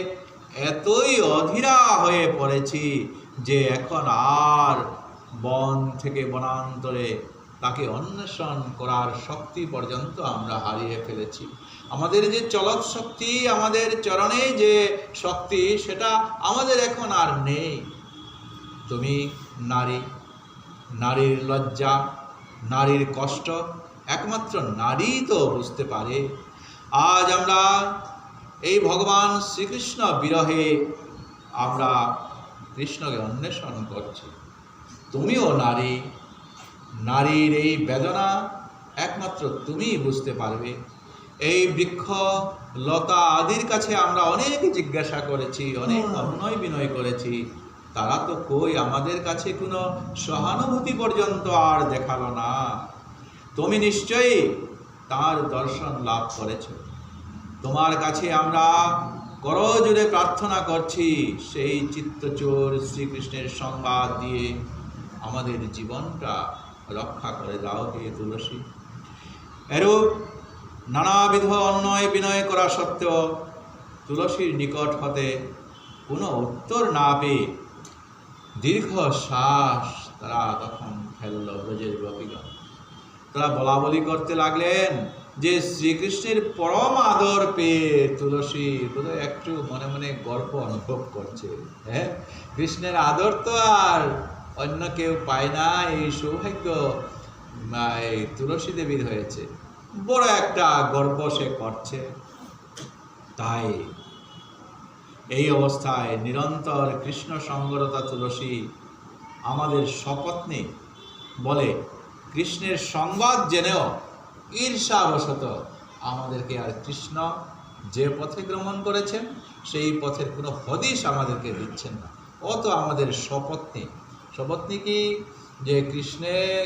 এতই অধীরা হয়ে পড়েছি যে এখন আর বন থেকে বনান্তরে তাকে অন্বেষণ করার শক্তি পর্যন্ত আমরা হারিয়ে ফেলেছি। আমাদের যে চলৎ শক্তি, আমাদের চরণে যে শক্তি, সেটা আমাদের এখন আর নেই। তুমি নারী, নারীর লজ্জা, নারীর কষ্ট একমাত্র নারী তো বুঝতে পারে। আজ আমরা এই ভগবান শ্রীকৃষ্ণ বিরহে আমরা কৃষ্ণকে অন্বেষণ করছি। তুমিও নারী, নারীর এই বেদনা একমাত্র তুমিই বুঝতে পারবে। এই বৃক্ষ লতা আদির কাছে আমরা অনেক জিজ্ঞাসা করেছি, অনেক অনুনয় বিনয় করেছি, তারা তো কই আমাদের কাছে কোনো সহানুভূতি পর্যন্ত আর দেখালো না। তুমি নিশ্চয়ই তার দর্শন লাভ করেছ। তোমার কাছে আমরা করজোড়ে প্রার্থনা করছি, সেই চিত্তচোর শ্রীকৃষ্ণের সংবাদ দিয়ে আমাদের জীবনটা রক্ষা করে দাও হে তুলসী। এরূপ নানাবিধ অন্যয় বিনয় করা সত্ত্বেও তুলসীর নিকট হতে কোনো উত্তর না পেয়ে দীর্ঘ শ্বাস তারা তখন ফেলল ব্রজের গোপীগণ। তারা বলাবলি করতে লাগলেন যে শ্রীকৃষ্ণের পরম আদর পেয়ে তুলসী বোধহয় একটু মনে মনে গর্ব অনুভব করছে। হ্যাঁ, কৃষ্ণের আদর তো আর অন্য কেউ পায় না, এই সৌভাগ্য এই তুলসী দেবীর হয়েছে, বড় একটা গর্ব সে করছে। তাই এই অবস্থায় নিরন্তর কৃষ্ণ সঙ্গরতা তুলসী আমাদের সপত্নী বলে কৃষ্ণের সংবাদ জেনেও ঈর্ষাবশত আমাদেরকে আর কৃষ্ণ যে পথে গমন করেছেন সেই পথের কোনো হদিশ আমাদেরকে দিচ্ছেন না। ও তো আমাদের সপত্নী। সপত্নী কি যে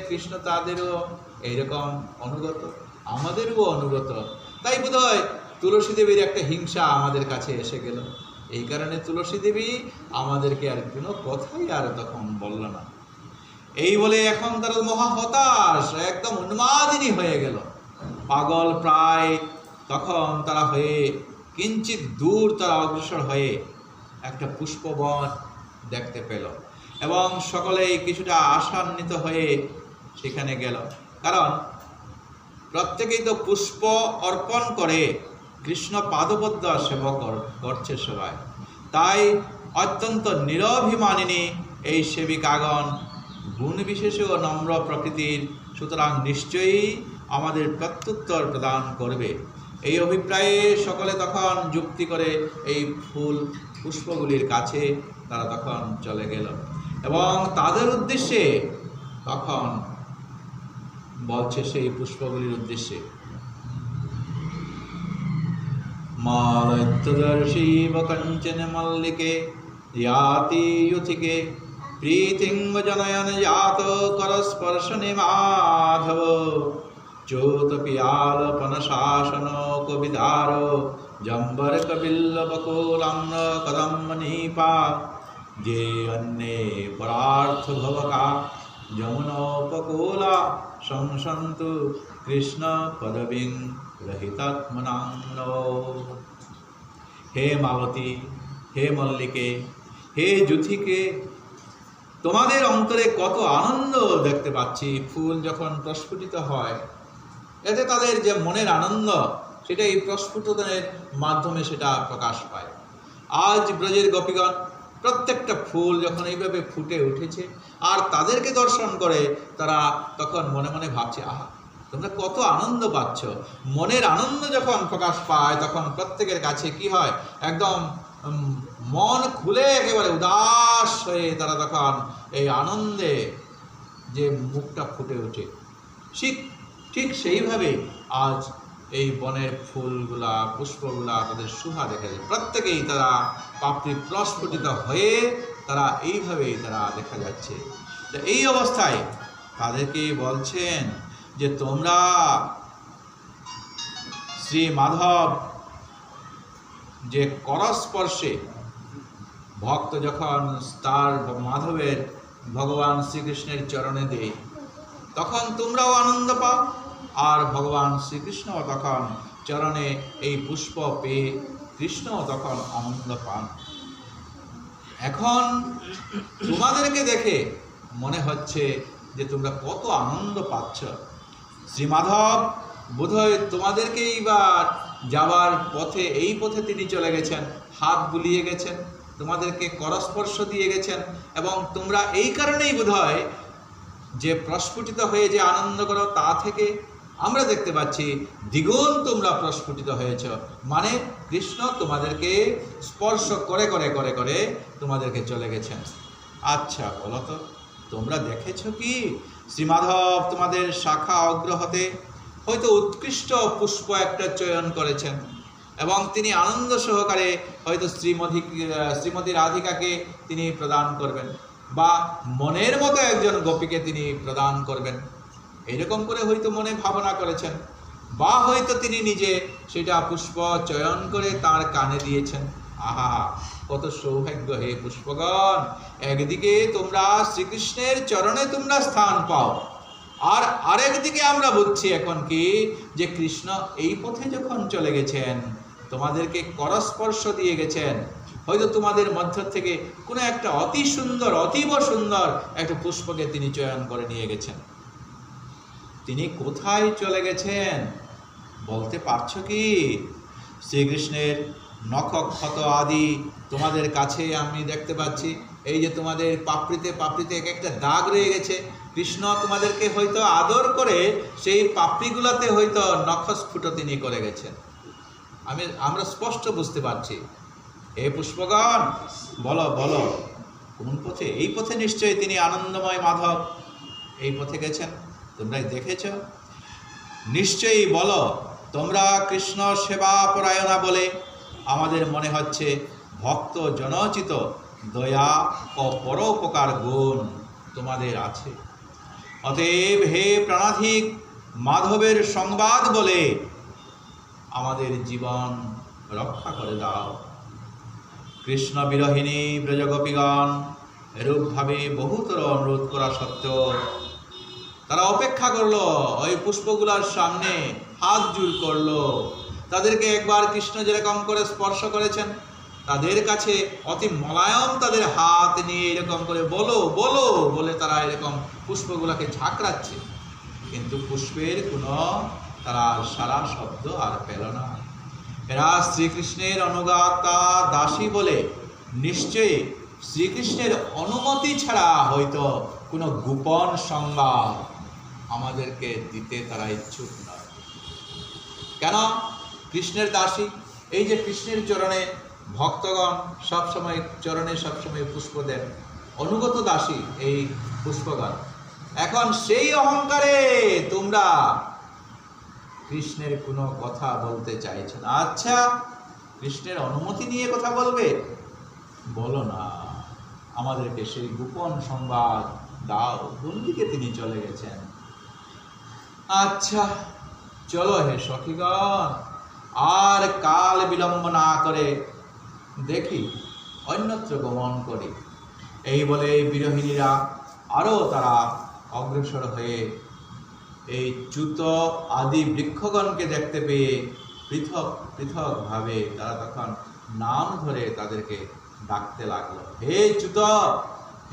কৃষ্ণ তাদেরও এইরকম অনুগত, আমাদেরও অনুগত। তাই বোধহয় তুলসী দেবীর একটা হিংসা আমাদের কাছে এসে গেল। এই কারণে তুলসী দেবী আমাদেরকে আর কোনো কথাই আর তখন বলল না। এই বলে এখন তারা মহা হতাশ, একদম উন্মাদিনী হয়ে গেল, পাগল প্রায়। তখন তারা হয়ে কিঞ্চিত দূর তারা অগ্রসর হয়ে একটা পুষ্পবন দেখতে পেল এবং সকলেই কিছুটা আশান্বিত হয়ে সেখানে গেল। কারণ প্রত্যেকেই তো পুষ্প অর্পণ করে কৃষ্ণ পাদপদ্ম সেবা করছে সবাই। তাই অত্যন্ত নিরভিমানিনী এই সেবিকাগণ গুণ বিশেষে ও নম্র প্রকৃতির, সুতরাং নিশ্চয়ই আমাদের প্রত্যুত্তর প্রদান করবে। এই অভিপ্রায়ে সকলে তখন যুক্তি করে এই পুষ্পগুলির কাছে তারা তখন চলে গেল এবং তাদের উদ্দেশ্যে তখন বলছে সেই পুষ্পগুলির উদ্দেশ্যে, মালত্যদর্শীব কঞ্চন মল্লিকে याति युथिके प्रीतिं जनयन जात करस्पर्शने माधव चोतपियालपनशासनो कविदारो जम्बर कबिल्लबकोलाम्र कदम्बनीपा যে অন্যে পরার্থ ভবকা যমুনোপকূলা সংসন্তু কৃষ্ণ পদবীং রহিতাত্মনাং। হে মালতী, হে মল্লিকে, হে যুথিকে, তোমাদের অন্তরে কত আনন্দ দেখতে পাচ্ছি। ফুল যখন প্রস্ফুটিত হয়, এতে তাদের যে মনের আনন্দ, সেটা এই প্রস্ফুটনের মাধ্যমে সেটা প্রকাশ পায়। আজ ব্রজের গোপীগণ প্রত্যেকটা ফুল যখন এইভাবে ফুটে উঠেছে আর তাদেরকে দর্শন করে, তারা তখন মনে মনে ভাবছে, আহা, তোমরা কত আনন্দ পাচ্ছ। মনের আনন্দ যখন প্রকাশ পায়, তখন প্রত্যেকের কাছে কি হয়, একদম মন খুলে একেবারে উদাস হয়ে তারা তখন এই আনন্দে যে মুখটা ফুটে ওঠে। ঠিক সেইভাবে আজ এই বনের ফুলগুলা, পুষ্পগুলা, তাদের শোভা দেখা যায়। প্রত্যেকেই তারা পাপড়ি প্রস্ফুটিত হয়ে তারা এইভাবেই তারা দেখা যাচ্ছে। এই অবস্থায় তাদেরকে বলছেন যে তোমরা শ্রী মাধব যে করস্পর্শে ভক্ত যখন তার মাধবের ভগবান শ্রীকৃষ্ণের চরণে দেয়, তখন তোমরাও আনন্দ পাও, আর ভগবান শ্রীকৃষ্ণ তখন চরণে এই পুষ্প পেয়ে কৃষ্ণও তখন আনন্দ পান। এখন তোমাদেরকে দেখে মনে হচ্ছে যে তোমরা কত আনন্দ পাচ্ছ। শ্রীমাধব বোধহয় তোমাদেরকেই বা যাওয়ার পথে, এই পথে তিনি চলে গেছেন, হাত বুলিয়ে গেছেন, তোমাদেরকে করস্পর্শ দিয়ে গেছেন, এবং তোমরা এই কারণেই বোধহয় যে প্রস্ফুটিত হয়ে যে আনন্দ করো, তা থেকে আমরা দেখতে পাচ্ছি দ্বিগুণ তোমরা প্রস্ফুটিত হয়েছ। মানে কৃষ্ণ তোমাদেরকে স্পর্শ করে করে করে করে তোমাদেরকে চলে গেছেন। আচ্ছা বলো তো, তোমরা দেখেছ কি শ্রীমাধব তোমাদের শাখা অগ্র হতে হয়তো উৎকৃষ্ট পুষ্প একটা চয়ন করেছেন, এবং তিনি আনন্দ সহকারে হয়তো শ্রীমতী রাধিকাকে তিনি প্রদান করবেন, বা মনের মতো একজন গোপীকে তিনি প্রদান করবেন, এরকম করে হয়তো মনে ভাবনা করেছেন, বা হয়তো তিনি নিজে সেটা পুষ্প চয়ন করে তার কানে দিয়েছেন। আহা, কত সৌভাগ্য হে পুষ্পগণ! একদিকে তোমরা শ্রীকৃষ্ণের চরণে তোমরা স্থান পাও, আর আরেকদিকে আমরা বুঝছি এখন কি, যে কৃষ্ণ এই পথে যখন চলে গেছেন, তোমাদেরকে করস্পর্শ দিয়ে গেছেন, হয়তো তোমাদের মধ্য থেকে কোনো একটা অতি সুন্দর, অতীব সুন্দর একটা পুষ্পকে তিনি চয়ন করে নিয়ে গেছেন। তিনি কোথায় চলে গেছেন বলতে পারছো কি? শ্রীকৃষ্ণের নখক্ষত আদি তোমাদের কাছে আমি দেখতে পাচ্ছি। এই যে তোমাদের পাপড়িতে পাপড়িতে এক একটা দাগ রয়ে গেছে, কৃষ্ণ তোমাদেরকে হয়তো আদর করে সেই পাপড়িগুলোতে হয়তো নখস্ফুট তিনি করে গেছেন। আমরা স্পষ্ট বুঝতে পারছি। হে পুষ্পগণ, বলো বলো, কোন পথে? এই পথে নিশ্চয়ই তিনি আনন্দময় মাধব এই পথে গেছেন, তোমরা দেখেছ নিশ্চয়ই। বলো, তোমরা কৃষ্ণ সেবা পরায়ণা বলে আমাদের মনে হচ্ছে ভক্ত জনচিত দয়া ও পরোপকার গুণ তোমাদের আছে। অতএব হে প্রাণাধিক মাধবের সংবাদ বলে আমাদের জীবন রক্ষা করে দাও। কৃষ্ণ বিরহিণী ব্রজগোপীগণ এরূপভাবে বহুতর অনুরোধ করা সত্ত্বেও তারা অপেক্ষা করলো, ওই পুষ্পগুলার সামনে হাত জোড় করলো। তাদেরকে একবার কৃষ্ণ যেরকম করে স্পর্শ করেছেন, তাদের কাছে অতি মোলায়ম তাদের হাত নিয়ে এরকম করে বলো বলো বলে তারা এরকম পুষ্পগুলাকে ঝাঁকড়াচ্ছে, কিন্তু পুষ্পের কোনো তারা সারা শব্দ আর পেল না। এরা শ্রীকৃষ্ণের অনুগাতা দাসী বলে নিশ্চয়ই শ্রীকৃষ্ণের অনুমতি ছাড়া হয়তো কোনো গোপন সংবাদ আমাদেরকে দিতে তারা ইচ্ছুক নয়। কেন? কৃষ্ণের দাসী, এই যে কৃষ্ণের চরণে ভক্তগণ সবসময় চরণে সবসময় পুষ্প দেন, অনুগত দাসী এই পুষ্পগণ। এখন সেই অহংকারে তোমরা কৃষ্ণের কোনো কথা বলতে চাইছো না। আচ্ছা, কৃষ্ণের অনুমতি নিয়ে কথা বলবে? বলো না, আমাদেরকে সেই গোপন সংবাদ দাও, কোন দিকে তিনি চলে গেছেন। আচ্ছা চলো হে সখীগণ, আর কাল বিলম্ব না করে দেখি অন্যত্র গমন করি। এই বলে বিরোহিনীরা আরও তারা অগ্রসর হয়ে এই চ্যুত আদি বৃক্ষগণকে দেখতে পেয়ে পৃথক পৃথকভাবে তারা তখন নাম ধরে তাদেরকে ডাকতে লাগলো, হে চ্যুত,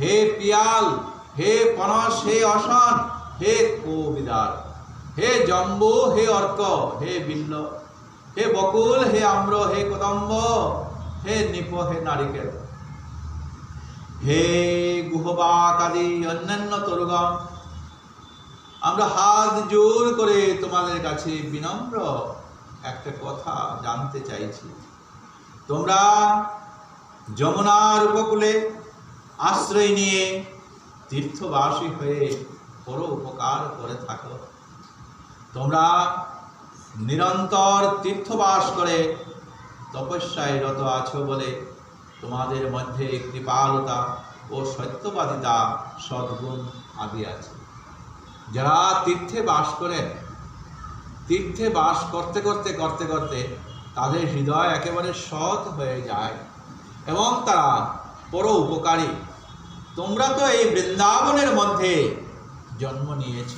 হে পিয়াল, হে পনস, হে অসন, হে কবিদার, হে জম্বু, হে অর্ক, হে বিল্ল, হে বকুল, হে আম্র, হে কদম্ব, হে নিপ, হে নারিকেল, হে গুহবাক আদি অন্যান্য তরুগণ, আমরা হাত জোর করে তোমাদের কাছে বিনম্র একটা কথা জানতে চাইছি। তোমরা যমুনার উপকূলে আশ্রয় নিয়ে তীর্থবাসী হয়ে বড় উপকার করে থাকো। তোমরা নিরন্তর তীর্থবাস করে তপস্যায় রত আছো বলে তোমাদের মধ্যে কৃপালুতা ও সত্যবাদিতা সদ্গুণ আদি আছে। যারা তীর্থে বাস করেন, তীর্থে বাস করতে করতে করতে করতে তাদের হৃদয় একেবারে সৎ হয়ে যায় এবং তারা পর উপকারী। তোমরা তো এই বৃন্দাবনের মধ্যে জন্ম নিয়েছ,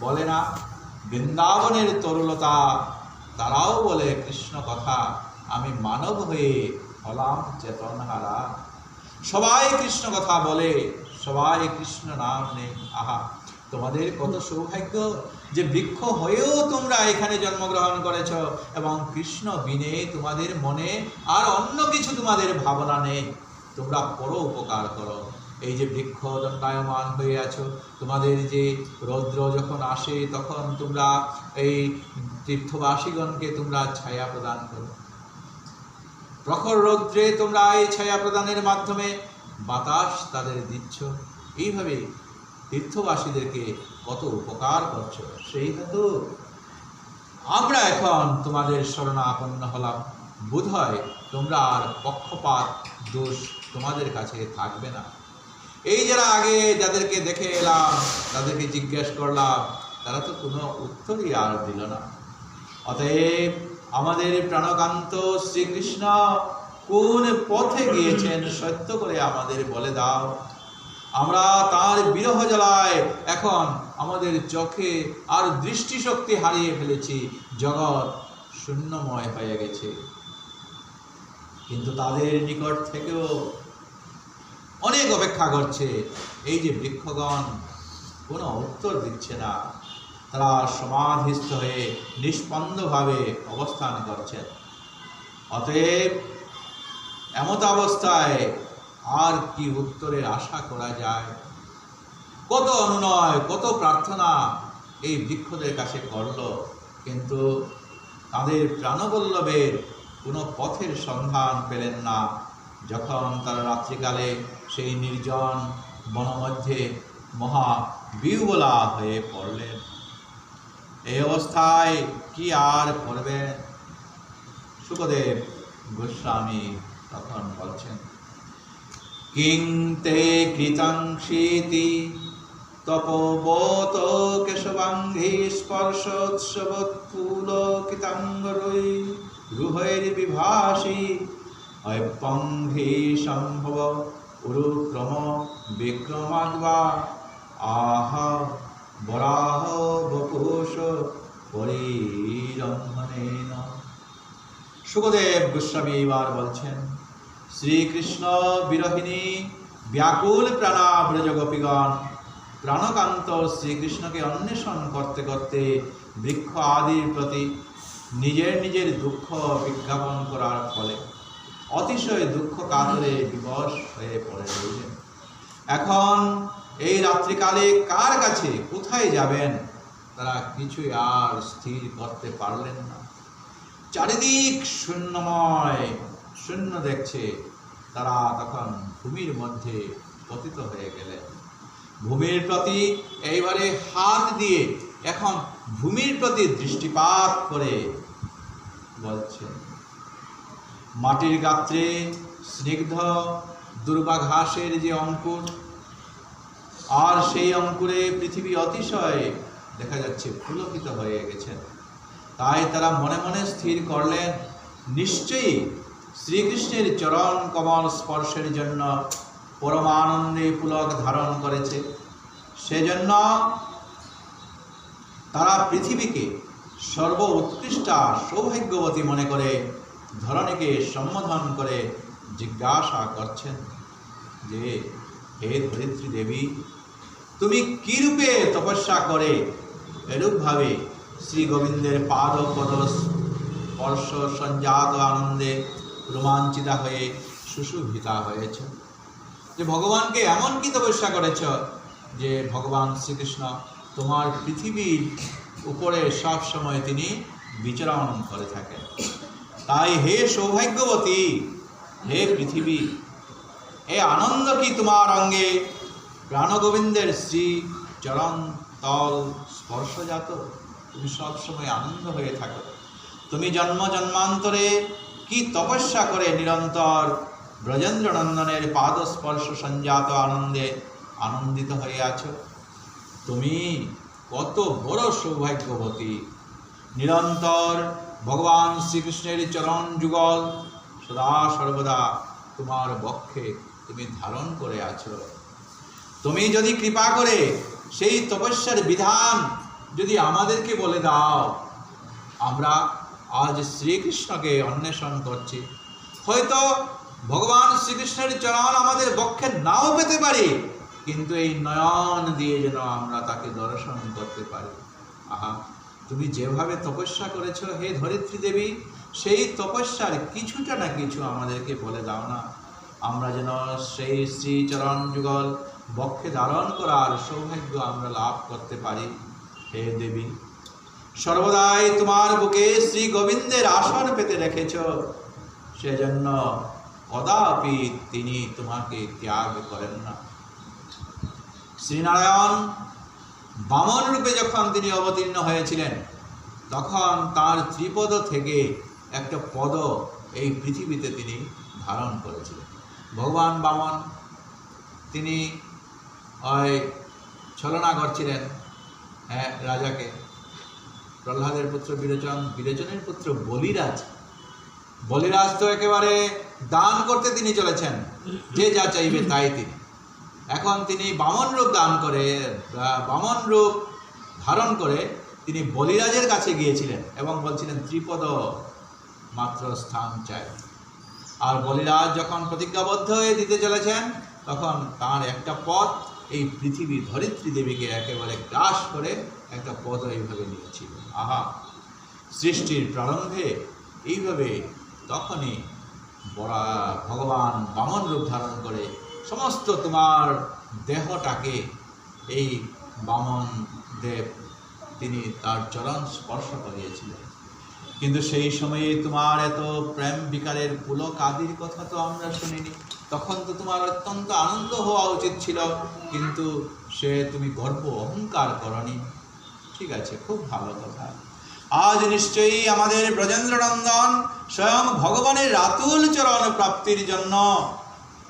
বলে না বৃন্দাবনের তরুলতা, তারাও বলে কৃষ্ণ কথা, আমি মানব হয়ে হলাম চেতনহারা। সবাই কৃষ্ণ কথা বলে, সবাই কৃষ্ণ নাম নেই। আহা, তোমাদের কত সৌভাগ্য যে বৃক্ষ হয়েও তোমরা এখানে জন্মগ্রহণ করেছ এবং কৃষ্ণ বিনে তোমাদের মনে আর অন্য কিছু তোমাদের ভাবনা নেই। তোমরা পর উপকার করো। এই যে বৃক্ষ দণ্ডায়মান হয়ে আছো, তোমাদের যে রৌদ্র যখন আসে তখন তোমরা এই তীর্থবাসীগণকে তোমরা ছায়া প্রদান করো। প্রখর রৌদ্রে তোমরা এই ছায়া প্রদানের মাধ্যমে বাতাস তাদের দিচ্ছ। এইভাবে তীর্থবাসীদেরকে কত উপকার করছো। সেই হেতু আমরা এখন তোমাদের শরণাপন্ন হলাম। বোধ হয় তোমরা আর পক্ষপাত দোষ তোমাদের কাছে থাকবে না। এই যারা আগে যাদেরকে দেখে এলাম, তাদেরকে জিজ্ঞেস করলাম, তারা তো কোনো উত্তরই আর দিল না। অতএব আমাদের প্রাণকান্ত শ্রীকৃষ্ণ কোন পথে গিয়েছেন সত্য করে আমাদের বলে দাও। আমরা তার বিরহ জ্বালায় এখন আমাদের চোখে আর দৃষ্টিশক্তি হারিয়ে ফেলেছি, জগৎ শূন্যময় হয়ে গেছে। কিন্তু তাদের নিকট থেকেও অনেক অপেক্ষা করছে। এই যে বৃক্ষগণ কোনো উত্তর দিচ্ছে না, তারা সমাধিস্থ হয়ে নিষ্পন্দভাবে অবস্থান করছেন। অতএব এমত অবস্থায় আর কি উত্তরের আশা করা যায়? কত অনুনয়, কত প্রার্থনা এই বৃক্ষদের কাছে করল, কিন্তু তাদের প্রাণবল্লভের কোনো পথের সন্ধান পেলেন না। যখন তারা রাত্রিকালে সেই নির্জন বনমধ্যে মহা বিহ্বলা হয়ে পড়লেন, এই অবস্থায় কি আর করবেন? শুকদেব গোস্বামী তখন বলছেন, কিং তে কৃতং শীতি তপোবত কেশবাঙ্ঘি স্পর্শোৎসবৎফুলকিতাঙ্গরৈ রুহৈর বিভাসি অয়পঙ্ঘি সম্ভব উরুক্রম বিক্রমাদ্বা আহ বরাহ বপুষ পরিরম্ভনেন। শুকদেব গোস্বামী এবার বলছেন, শ্রীকৃষ্ণ বিরহিণী ব্যাকুল প্রাণা ব্রজগোপীগণ প্রাণকান্ত শ্রীকৃষ্ণকে অন্বেষণ করতে করতে বৃক্ষ আদির প্রতি নিজের নিজের দুঃখ বিজ্ঞাপন করার ফলে অতিশয় দুঃখ কাতরে বিবশ হয়ে পড়ে রইলেন। এখন এই রাত্রিকালে কার কাছে কোথায় যাবেন তারা কিছুই আর স্থির করতে পারলেন না। চারিদিক শূন্যময়, শূন্য দেখছে। তারা তখন ভূমির মধ্যে পতিত হয়ে গেলেন। ভূমির প্রতি এইবারে হাত দিয়ে এখন ভূমির প্রতি দৃষ্টিপাত করে বলছেন, মাটির গাত্রে স্নিগ্ধ দুর্বা ঘাসের যে অঙ্কুর, আর সেই অঙ্কুরে পৃথিবী অতিশয় দেখা যাচ্ছে পুলকিত হয়ে গেছেন। তাই তারা মনে মনে স্থির করলেন, নিশ্চয়ই শ্রীকৃষ্ণের চরণ কমল স্পর্শের জন্য পরমানন্দে পুলক ধারণ করেছে। সেজন্য তারা পৃথিবীকে সর্ব উৎকৃষ্টা সৌভাগ্যবতী মনে করে ধরণীকে সম্বোধন করে জিজ্ঞাসা করছেন যে, হে ধরিত্রী দেবী, তুমি কি রূপে তপস্যা করে এরূপভাবে শ্রী গোবিন্দের পাদ পদ স্পর্শ সঞ্জাত আনন্দে রোমাঞ্চিতা হয়ে সুশোভিতা হয়েছ? যে ভগবানকে এমন কি তপস্যা করেছ যে ভগবান শ্রীকৃষ্ণ তোমার পৃথিবীর উপরে সব সময় তিনি বিচরণ করে থাকেন। তাই হে সৌভাগ্যবতী, হে পৃথিবী, এ আনন্দ কি তোমার অঙ্গে প্রাণগোবিন্দের শ্রী চরণ তল স্পর্শজাত? তুমি সবসময় আনন্দ হয়ে থাকো। তুমি জন্ম জন্মান্তরে কি তপস্যা করে নিরন্তর ব্রজেন্দ্র নন্দনের পাদ স্পর্শ সঞ্জাত আনন্দে আনন্দিত হয়ে আছো। তুমি কত বড় সৌভাগ্যবতী। নিরন্তর ভগবান শ্রীকৃষ্ণের চরণ যুগল সদা সর্বদা তোমার বক্ষে তুমি ধারণ করে আছো। তুমি যদি কৃপা করে সেই তপস্যার বিধান যদি আমাদেরকে বলে দাও, আমরা আজ শ্রীকৃষ্ণকে অন্বেষণ করছি। হয়তো ভগবান শ্রীকৃষ্ণের চরণ আমাদের বক্ষে নাও পেতে পারি, কিন্তু এই নয়ন দিয়ে যেন আমরা তাকে দর্শন করতে পারি। আহা, তুমি যেভাবে তপস্যা করেছ হে ধরিত্রী দেবী, সেই তপস্যার কিছুটা না কিছু আমাদেরকে বলে দাও না, আমরা যেন সেই শ্রীচরণ যুগল বক্ষে ধারণ করার সৌভাগ্য আমরা লাভ করতে পারি। হে দেবী, সর্বদাই তোমার বুকে শ্রী গোবিন্দের আসন পেতে রেখেছ, সেজন্য কদাপি তিনি তোমাকে ত্যাগ করেন না। শ্রীনারায়ণ বামন রূপে যখন তিনি অবতীর্ণ হয়েছিলেন, তখন তার ত্রিপদ থেকে একটা পদ এই পৃথিবীতে তিনি ধারণ করেছিলেন। ভগবান বামন তিনি ওই ছলনা করছিলেন রাজাকে। প্রহ্লাদের পুত্র বিরোচন, বিরোচনের পুত্র বলিরাজ, বলিরাজ তো একেবারে দান করতে তিনি চলেছেন, যে যা চাইবে তাই তিনি। এখন তিনি বামন রূপ দান করে, বামন রূপ ধারণ করে তিনি বলিরাজের কাছে গিয়েছিলেন এবং বলছিলেন ত্রিপদ মাত্র স্থান চাই। আর বলিরাজ যখন প্রতিজ্ঞাবদ্ধ হয়ে দিতে চলেছেন, তখন তার একটা পথ এই পৃথিবী ধরিত্রী দেবীকে একেবারে গ্রাস করে একটা পদ এইভাবে নিয়েছিল। আহা, সৃষ্টির প্রারম্ভে এইভাবে তখনই ভগবান বামন রূপ ধারণ করে সমস্ত তোমার দেহটাকে এই বামন দেব তিনি তার চরণ স্পর্শ করিয়েছিলেন। কিন্তু সেই সময়ে তোমার এত প্রেম বিকারের পুলক আদির কথা তো আমরা শুনিনি। তখন তো তোমার অত্যন্ত আনন্দ হওয়া উচিত ছিল, কিন্তু সে তুমি গর্ব অহংকার করনি। ঠিক আছে, খুব ভালো কথা। আজ নিশ্চয়ই আমাদের ব্রজেন্দ্রনন্দন স্বয়ং ভগবানের রাতুল চরণ প্রাপ্তির জন্য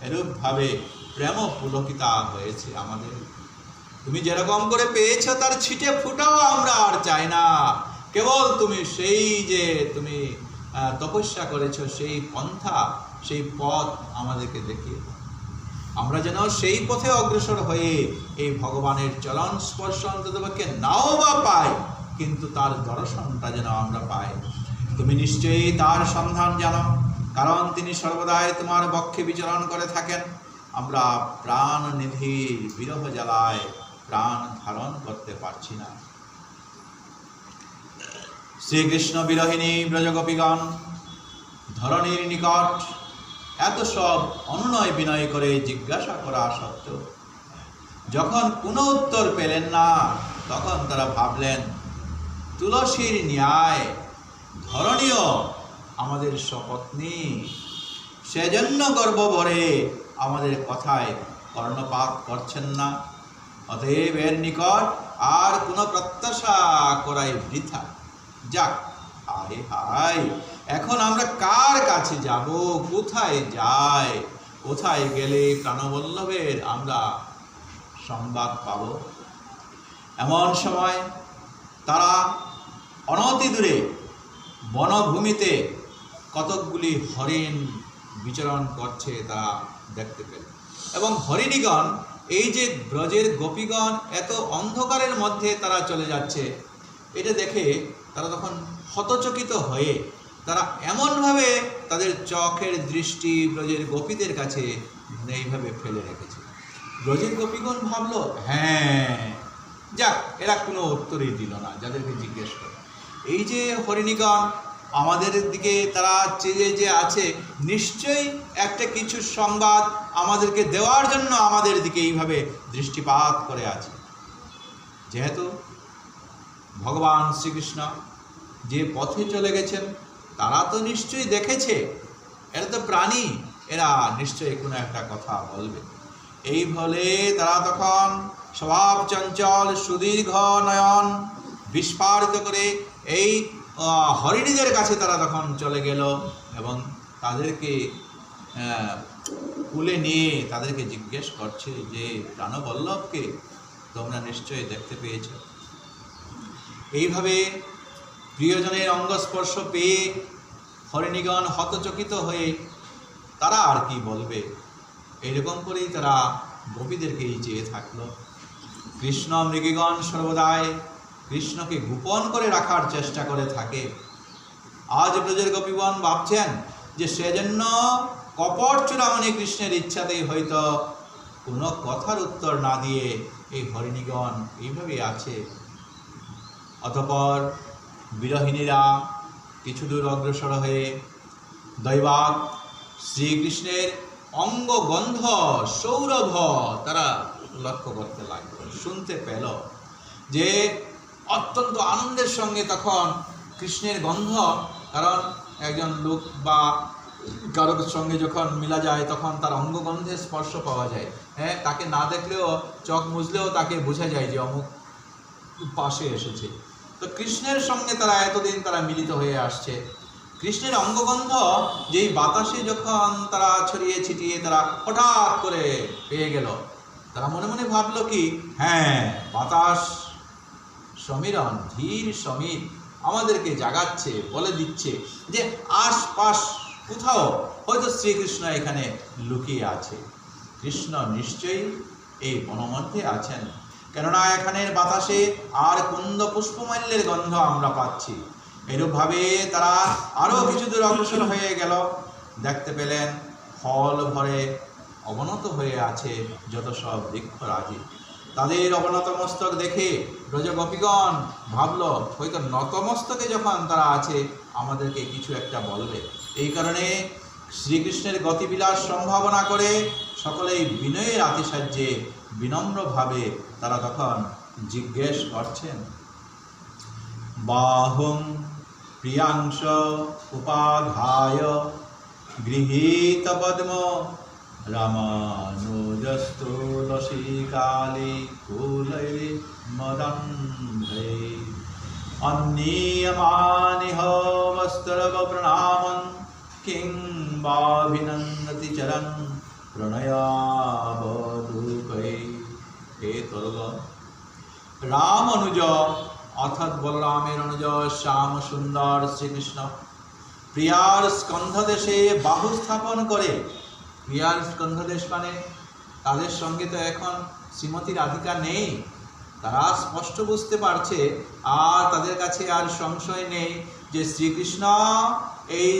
এরূপভাবে প্রেম পুলকিতা হয়েছে আমাদের। তুমি যেরকম করে পেয়েছ তার ছিটে ফুটাও আমরা আর চাই না। কেবল তুমি সেই যে তুমি তপস্যা করেছ সেই পন্থা, সেই পথ আমাদেরকে দেখিয়ে, আমরা যেন সেই পথে অগ্রসর হয়ে এই ভগবানের চরণ স্পর্শ অন্ততপক্ষে নাও বা পাই, কিন্তু তার দর্শনটা যেন আমরা পাই। তুমি নিশ্চয়ই তার সন্ধান জানো, কারণ তিনি সর্বদাই তোমার বক্ষে বিচরণ করে থাকেন। আমরা প্রাণ নিধির বিরহ জ্বালায় প্রাণ ধারণ করতে পারছি না। শ্রীকৃষ্ণ বিরহিণী ব্রজগোপীগণ ধরণীর নিকট এত সব অনুনয় বিনয় করে জিজ্ঞাসা করা সত্ত্বেও যখন কোনো উত্তর পেলেন না, তখন তারা ভাবলেন তুলসীর ন্যায় ধরণীয় আমাদের স্বপত্নী, সেজন্য গর্ব ভরে আমাদের কথায় কর্ণপাত করছেন না। অতএব এর নিকট আর কোনো প্রত্যাশা করাই বৃথা। যাক, হায় হায়, এখন আমরা কার কাছে যাব, কোথায় যাই, কোথায় গেলে প্রাণবল্লভের আমরা সংবাদ পাব? এমন সময় তারা অনতি দূরে বনভূমিতে কতকগুলি হরিণ বিচরণ করছে তা দেখতে পেল। এবং হরিণীগণ এই যে ব্রজের গোপীগণ এত অন্ধকারের মধ্যে তারা চলে যাচ্ছে, এটা দেখে তারা তখন হতচকিত হয়ে তারা এমনভাবে তাদের চোখের দৃষ্টি ব্রজের গোপীদের কাছে এইভাবে ফেলে রেখেছে। ব্রজের গোপীগণ ভাবলো, হ্যাঁ যাক, এরা কোনো উত্তরই দিল না যাদেরকে জিজ্ঞেস করে। এই যে হরিণীগণ আমাদের দিকে তারা চেয়ে যে আছে, নিশ্চয়ই একটা কিছু সংবাদ আমাদেরকে দেওয়ার জন্য আমাদের দিকে এইভাবে দৃষ্টিপাত করে আছে। যেহেতু ভগবান শ্রীকৃষ্ণ যে পথে চলে গেছেন তারা তো নিশ্চয়ই দেখেছে, এরা তো প্রাণী, এরা নিশ্চয়ই কোনো একটা কথা বলবে। এই বলে তারা তখন স্বভাব চঞ্চল সুদীর্ঘ নয়ন বিস্ফারিত করে এই হরিণীদের কাছে তারা তখন চলে গেল এবং তাদেরকে কুলে নিয়ে তাদেরকে জিজ্ঞেস করছে যে প্রাণবল্লভকে তোমরা নিশ্চয়ই দেখতে পেয়েছ। এইভাবে প্রিয়জনের অঙ্গস্পর্শ পেয়ে হরিণীগণ হতচকিত হয়ে তারা আর কি বলবে, এইরকম করেই তারা গোপীদেরকেই চেয়ে থাকলো। কৃষ্ণ মৃগীগণ সর্বদাই কৃষ্ণকে গোপন করে রাখার চেষ্টা করে থাকে। আজ ব্রজের গোপীগণ ভাবছেন যে সেজন্য কপট চূড়ামণি কৃষ্ণের ইচ্ছাতেই হয়তো কোনো কথার উত্তর না দিয়ে এই হরিণীগণ এইভাবে আছে। অতঃপর বিরহিণীরা কিছু দূর অগ্রসর হয়ে দৈবাৎ শ্রীকৃষ্ণের অঙ্গগন্ধ সৌরভ তারা লক্ষ্য করতে লাগলো, শুনতে পেল যে অত্যন্ত আনন্দের সঙ্গে তখন কৃষ্ণের গন্ধ, কারণ একজন লোক বা কারোর সঙ্গে যখন মিলা যায় তখন তার অঙ্গগন্ধে স্পর্শ পাওয়া যায়। হ্যাঁ, তাকে না দেখলেও চোখ মুজলেও তাকে বোঝা যায় যে অমুক পাশে এসেছে। তো কৃষ্ণের সঙ্গে তারা এতদিন তারা মিলিত হয়ে আসছে। কৃষ্ণের অঙ্গগন্ধ যেই বাতাসে যখন তারা ছড়িয়ে ছিটিয়ে তারা হঠাৎ করে পেয়ে গেল, তারা মনে মনে ভাবলো কি, হ্যাঁ বাতাস সমীরণ ধীর সমীর আমাদেরকে জাগাচ্ছে, বলে দিচ্ছে যে আশপাশ কোথাও হয়তো শ্রীকৃষ্ণ এখানে লুকিয়ে আছে। কৃষ্ণ নিশ্চয়ই এই বনমধ্যে আছেন, কেননা এখানের বাতাসে আর কুন্দ পুষ্পমাল্যের গন্ধ আমরা পাচ্ছি। এরূপভাবে তারা আরও কিছু দূর অগ্রসর হয়ে গেল। দেখতে পেলেন ফল ভরে অবনত হয়ে আছে যত সব বৃক্ষরাজি। তাদের অবনত মস্তক দেখে ব্রজগোপীগণ ভাবল হয়তো নতমস্তকে যখন তারা আছে আমাদেরকে কিছু একটা বলবে। এই কারণে শ্রীকৃষ্ণের গতিবিলাস সম্ভাবনা করে সকলেই বিনয়ের আতিশয্যে বিনম্রভাবে তারা তখন জিজ্ঞেস করছেন, বাহুং প্রিয়াংশ উপাধায় গৃহীত পদ্ম রামানুজস্থূলশীকালি কুলෛ মদন্ধে অন্নীয়মানিহ বস্ত্রবপ্রণামন কিং বাভিনন্দতি চরণ প্রণয়াবধূকৈ। হে তরুগণ, রাম অনুজ অর্থাৎ বলরামের অনুজ শ্যাম সুন্দর শ্রীকৃষ্ণ প্রিয়ার স্কন্ধদেশে বাহু স্থাপন করে। প্রিয়ার স্কন্ধদেশ মানে তাদের সঙ্গে তো এখন শ্রীমতী রাধিকা নেই, তারা স্পষ্ট বুঝতে পারছে আর তাদের কাছে আর সংশয় নেই যে শ্রীকৃষ্ণ এই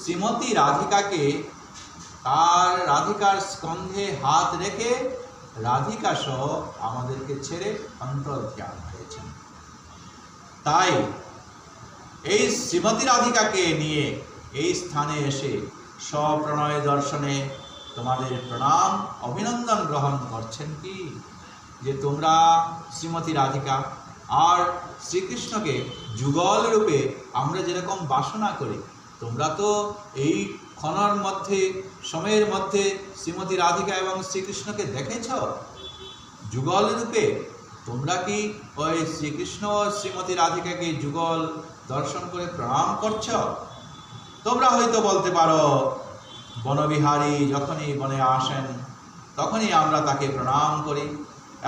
শ্রীমতী রাধিকাকে তার রাধিকার স্কন্ধে হাত রেখে রাধিকা সহ আমাদেরকে ছেড়ে অন্তর্ধান হয়েছেন। তাই এই শ্রীমতী রাধিকাকে নিয়ে এই স্থানে এসে স্বপ্রণয় দর্শনে তোমাদের প্রণাম অভিনন্দন গ্রহণ করছেন কি, যে তোমরা শ্রীমতী রাধিকা আর শ্রীকৃষ্ণকে যুগল রূপে আমরা যেরকম বাসনা করি, তোমরা তো এই ক্ষণের মধ্যে সময়ের মধ্যে শ্রীমতী রাধিকা এবং শ্রীকৃষ্ণকে দেখেছ যুগল রূপে। তোমরা কি ওই শ্রীকৃষ্ণ ও শ্রীমতী রাধিকাকে যুগল দর্শন করে প্রণাম করছ? তোমরা হয়তো বলতে পারো বনবিহারী যখনই বনে আসেন তখনই আমরা তাকে প্রণাম করি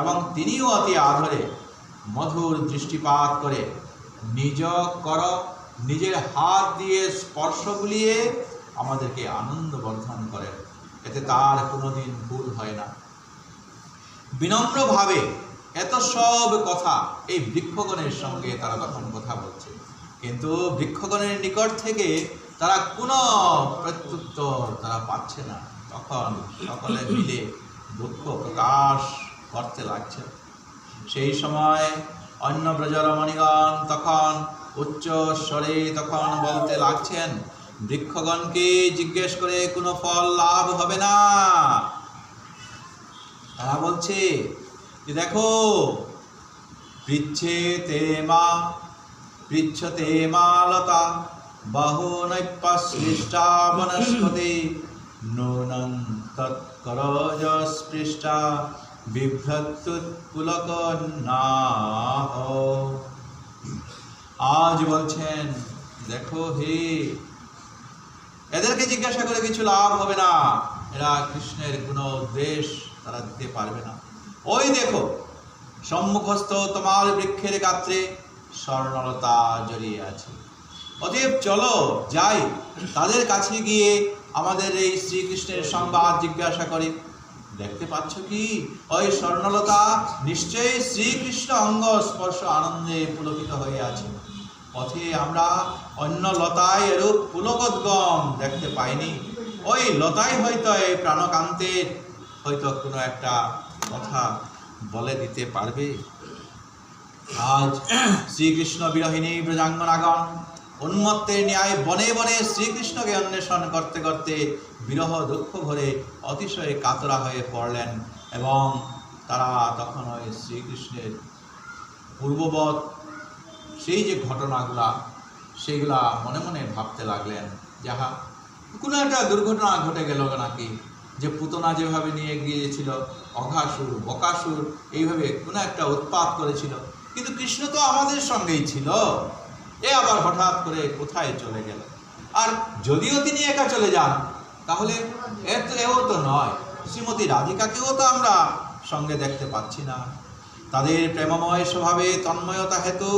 এবং তিনিও অতি আদরে মধুর দৃষ্টিপাত করে নিজ কর নিজের হাত দিয়ে স্পর্শ বুলিয়ে আমাদেরকে আনন্দ বর্ধন করেন। এতে তার কোনোদিন ভুল হয় না। বিনম্রভাবে এত সব কথা এই বৃক্ষগণের সঙ্গে তারা তখন কথা বলছে, কিন্তু বৃক্ষগণের নিকট থেকে তারা কোনো প্রত্যুত্তর তারা পাচ্ছে না। তখন সকলে মিলে দুঃখ প্রকাশ করতে লাগছে। সেই সময় অন্য ব্রজরমণিগণ তখন উচ্চ স্বরে তখন বলতে লাগছেন, বৃক্ষগণকে জিজ্ঞেস করে কোনো ফল লাভ হবে না। তারা বলছে যে দেখো, পৃচ্ছতে মা লতা বহুনৈপসৃষ্টা বনস্পতি নূনং তৎকরজস্পৃষ্টা বিভ্রতুৎপুলকন্নাহ। আজ বলছেন দেখো হে, এদেরকে জিজ্ঞাসা করে কিছু লাভ হবে না, এরা কৃষ্ণের কোনো উদ্দেশ তারা দিতে পারবে না। ওই দেখো সম্মুখস্থ তোমার বৃক্ষের গাত্রে স্বর্ণলতা জড়িয়ে আছে। অতএব চলো যাই, তাদের কাছে গিয়ে আমাদের এই শ্রীকৃষ্ণের সংবাদ জিজ্ঞাসা করি। দেখতে পাচ্ছ কি, ওই স্বর্ণলতা নিশ্চয়ই শ্রীকৃষ্ণ অঙ্গ স্পর্শ আনন্দে পুলকিত হয়ে আছে। পথে আমরা অন্য লতায় এরূপ পুলকোদ্গম দেখতে পাইনি। ওই লতাই হয়তো এই প্রাণকান্তের হয়তো কোনো একটা কথা বলে দিতে পারবে। আজ শ্রীকৃষ্ণ বিরহিণী ব্রজাঙ্গনাগণ উন্মত্তের ন্যায় বনে বনে শ্রীকৃষ্ণকে অন্বেষণ করতে করতে বিরহ দুঃখ ভরে অতিশয় কাতরা হয়ে পড়লেন, এবং তারা তখন ওই শ্রীকৃষ্ণের পূর্ববৎ সেই যে ঘটনাগুলা সেইগুলা মনে মনে ভাবতে লাগলেন। যাহা কোনো একটা দুর্ঘটনা ঘটে গেল নাকি, যে পুতনা যেভাবে নিয়ে গিয়েছিল, অঘাসুর বকাসুর এইভাবে কোনো একটা উৎপাত করেছিল, কিন্তু কৃষ্ণ তো আমাদের সঙ্গেই ছিল, এ আবার হঠাৎ করে কোথায় চলে গেল। আর যদিও তিনি একা চলে যান, তাহলে এও তো নয়, শ্রীমতী রাধিকাকেও তো আমরা সঙ্গে দেখতে পাচ্ছি না। তাদের প্রেমময় স্বভাবে তন্ময়তা হেতু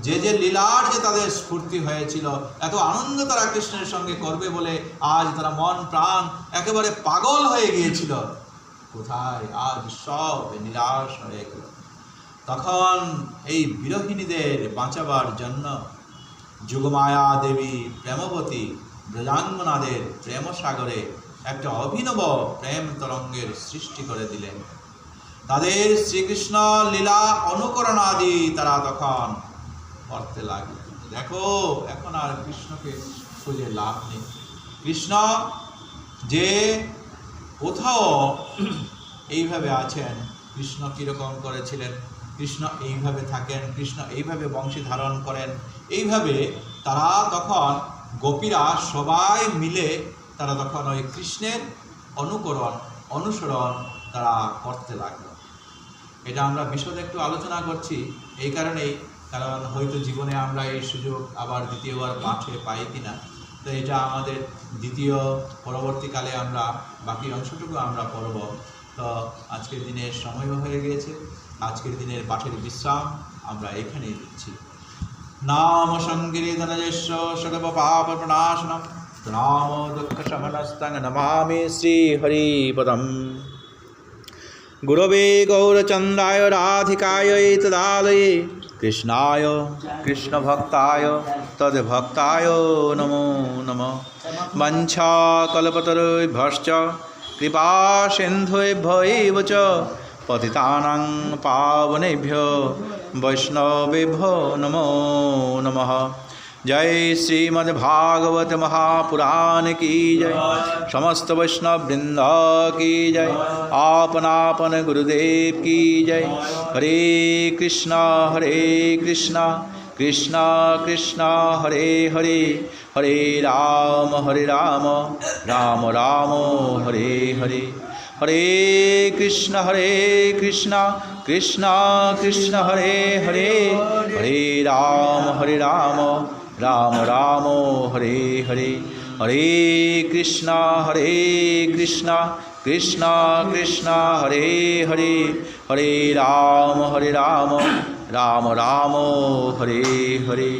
যে যে লীলার যে তাদের স্ফূর্তি হয়েছিল, এত আনন্দ তারা কৃষ্ণের সঙ্গে করবে বলে আজ তারা মন প্রাণ একেবারে পাগল হয়ে গিয়েছিল, কোথায় আজ সব নিরাশ হয়ে গেল। তখন এই বিরহিণীদের বাঁচাবার জন্য যুগমায়া দেবী প্রেমবতী ব্রজাঙ্গনাদের প্রেম সাগরে একটা অভিনব প্রেম তরঙ্গের সৃষ্টি করে দিলেন। তাদের শ্রীকৃষ্ণ লীলা অনুকরণ আদি তারা তখন করতে লাগলেন। দেখো, এখন আর কৃষ্ণকে খুঁজে লাভ নেই। কৃষ্ণ যে কোথাও এইভাবে আছেন, কৃষ্ণ কীরকম করেছিলেন, কৃষ্ণ এইভাবে থাকেন, কৃষ্ণ এইভাবে বংশী ধারণ করেন, এইভাবে তারা তখন গোপীরা সবাই মিলে তারা তখন ওই কৃষ্ণের অনুসরণ তারা করতে লাগলো। এটা আমরা বিশদে একটু আলোচনা করছি এই কারণেই, কারণ হয়তো জীবনে আমরা এই সুযোগ আবার দ্বিতীয়বার পাঠে পাই কিনা। তো এটা আমাদের দ্বিতীয় পরবর্তীকালে আমরা বাকি অংশটুকু আমরা পড়ব। তো আজকের দিনের সময়ও হয়ে গিয়েছে, আজকের দিনের পাঠের বিশ্রাম আমরা এখানেই দিচ্ছি। নাম সংকীর্তনযস্য সর্ব পাপ প্রণাশনম নাম দুঃখ শমনস্তং নমামি শ্রী হরিপদম। গুরবে গৌরচন্দ্রায় রাধিকায় তদালয়ে কৃষ্ণায় কৃষ্ণভক্তায় তদ্ভক্তায় নমো নমঃ। বঞ্ছাকল্পতরুভ্যশ্চ কৃপা সিন্ধুভ্য এব চ পতিতানাং পাবনেভ্যো বৈষ্ণবেভ্যো নমো নমঃ। जय श्रीमद्भागवत महापुराण की जय, समस्त वैष्णव वृंद की जय, आपन आपन गुरुदेव की जय। हरे कृष्णा कृष्णा कृष्णा हरे हरे, हरे राम राम राम हरे हरे। हरे कृष्णा कृष्णा कृष्णा हरे हरे, हरे राम राम राम हरे हरे। हरे कृष्णा कृष्णा कृष्णा हरे हरे, हरे राम राम राम हरे हरे।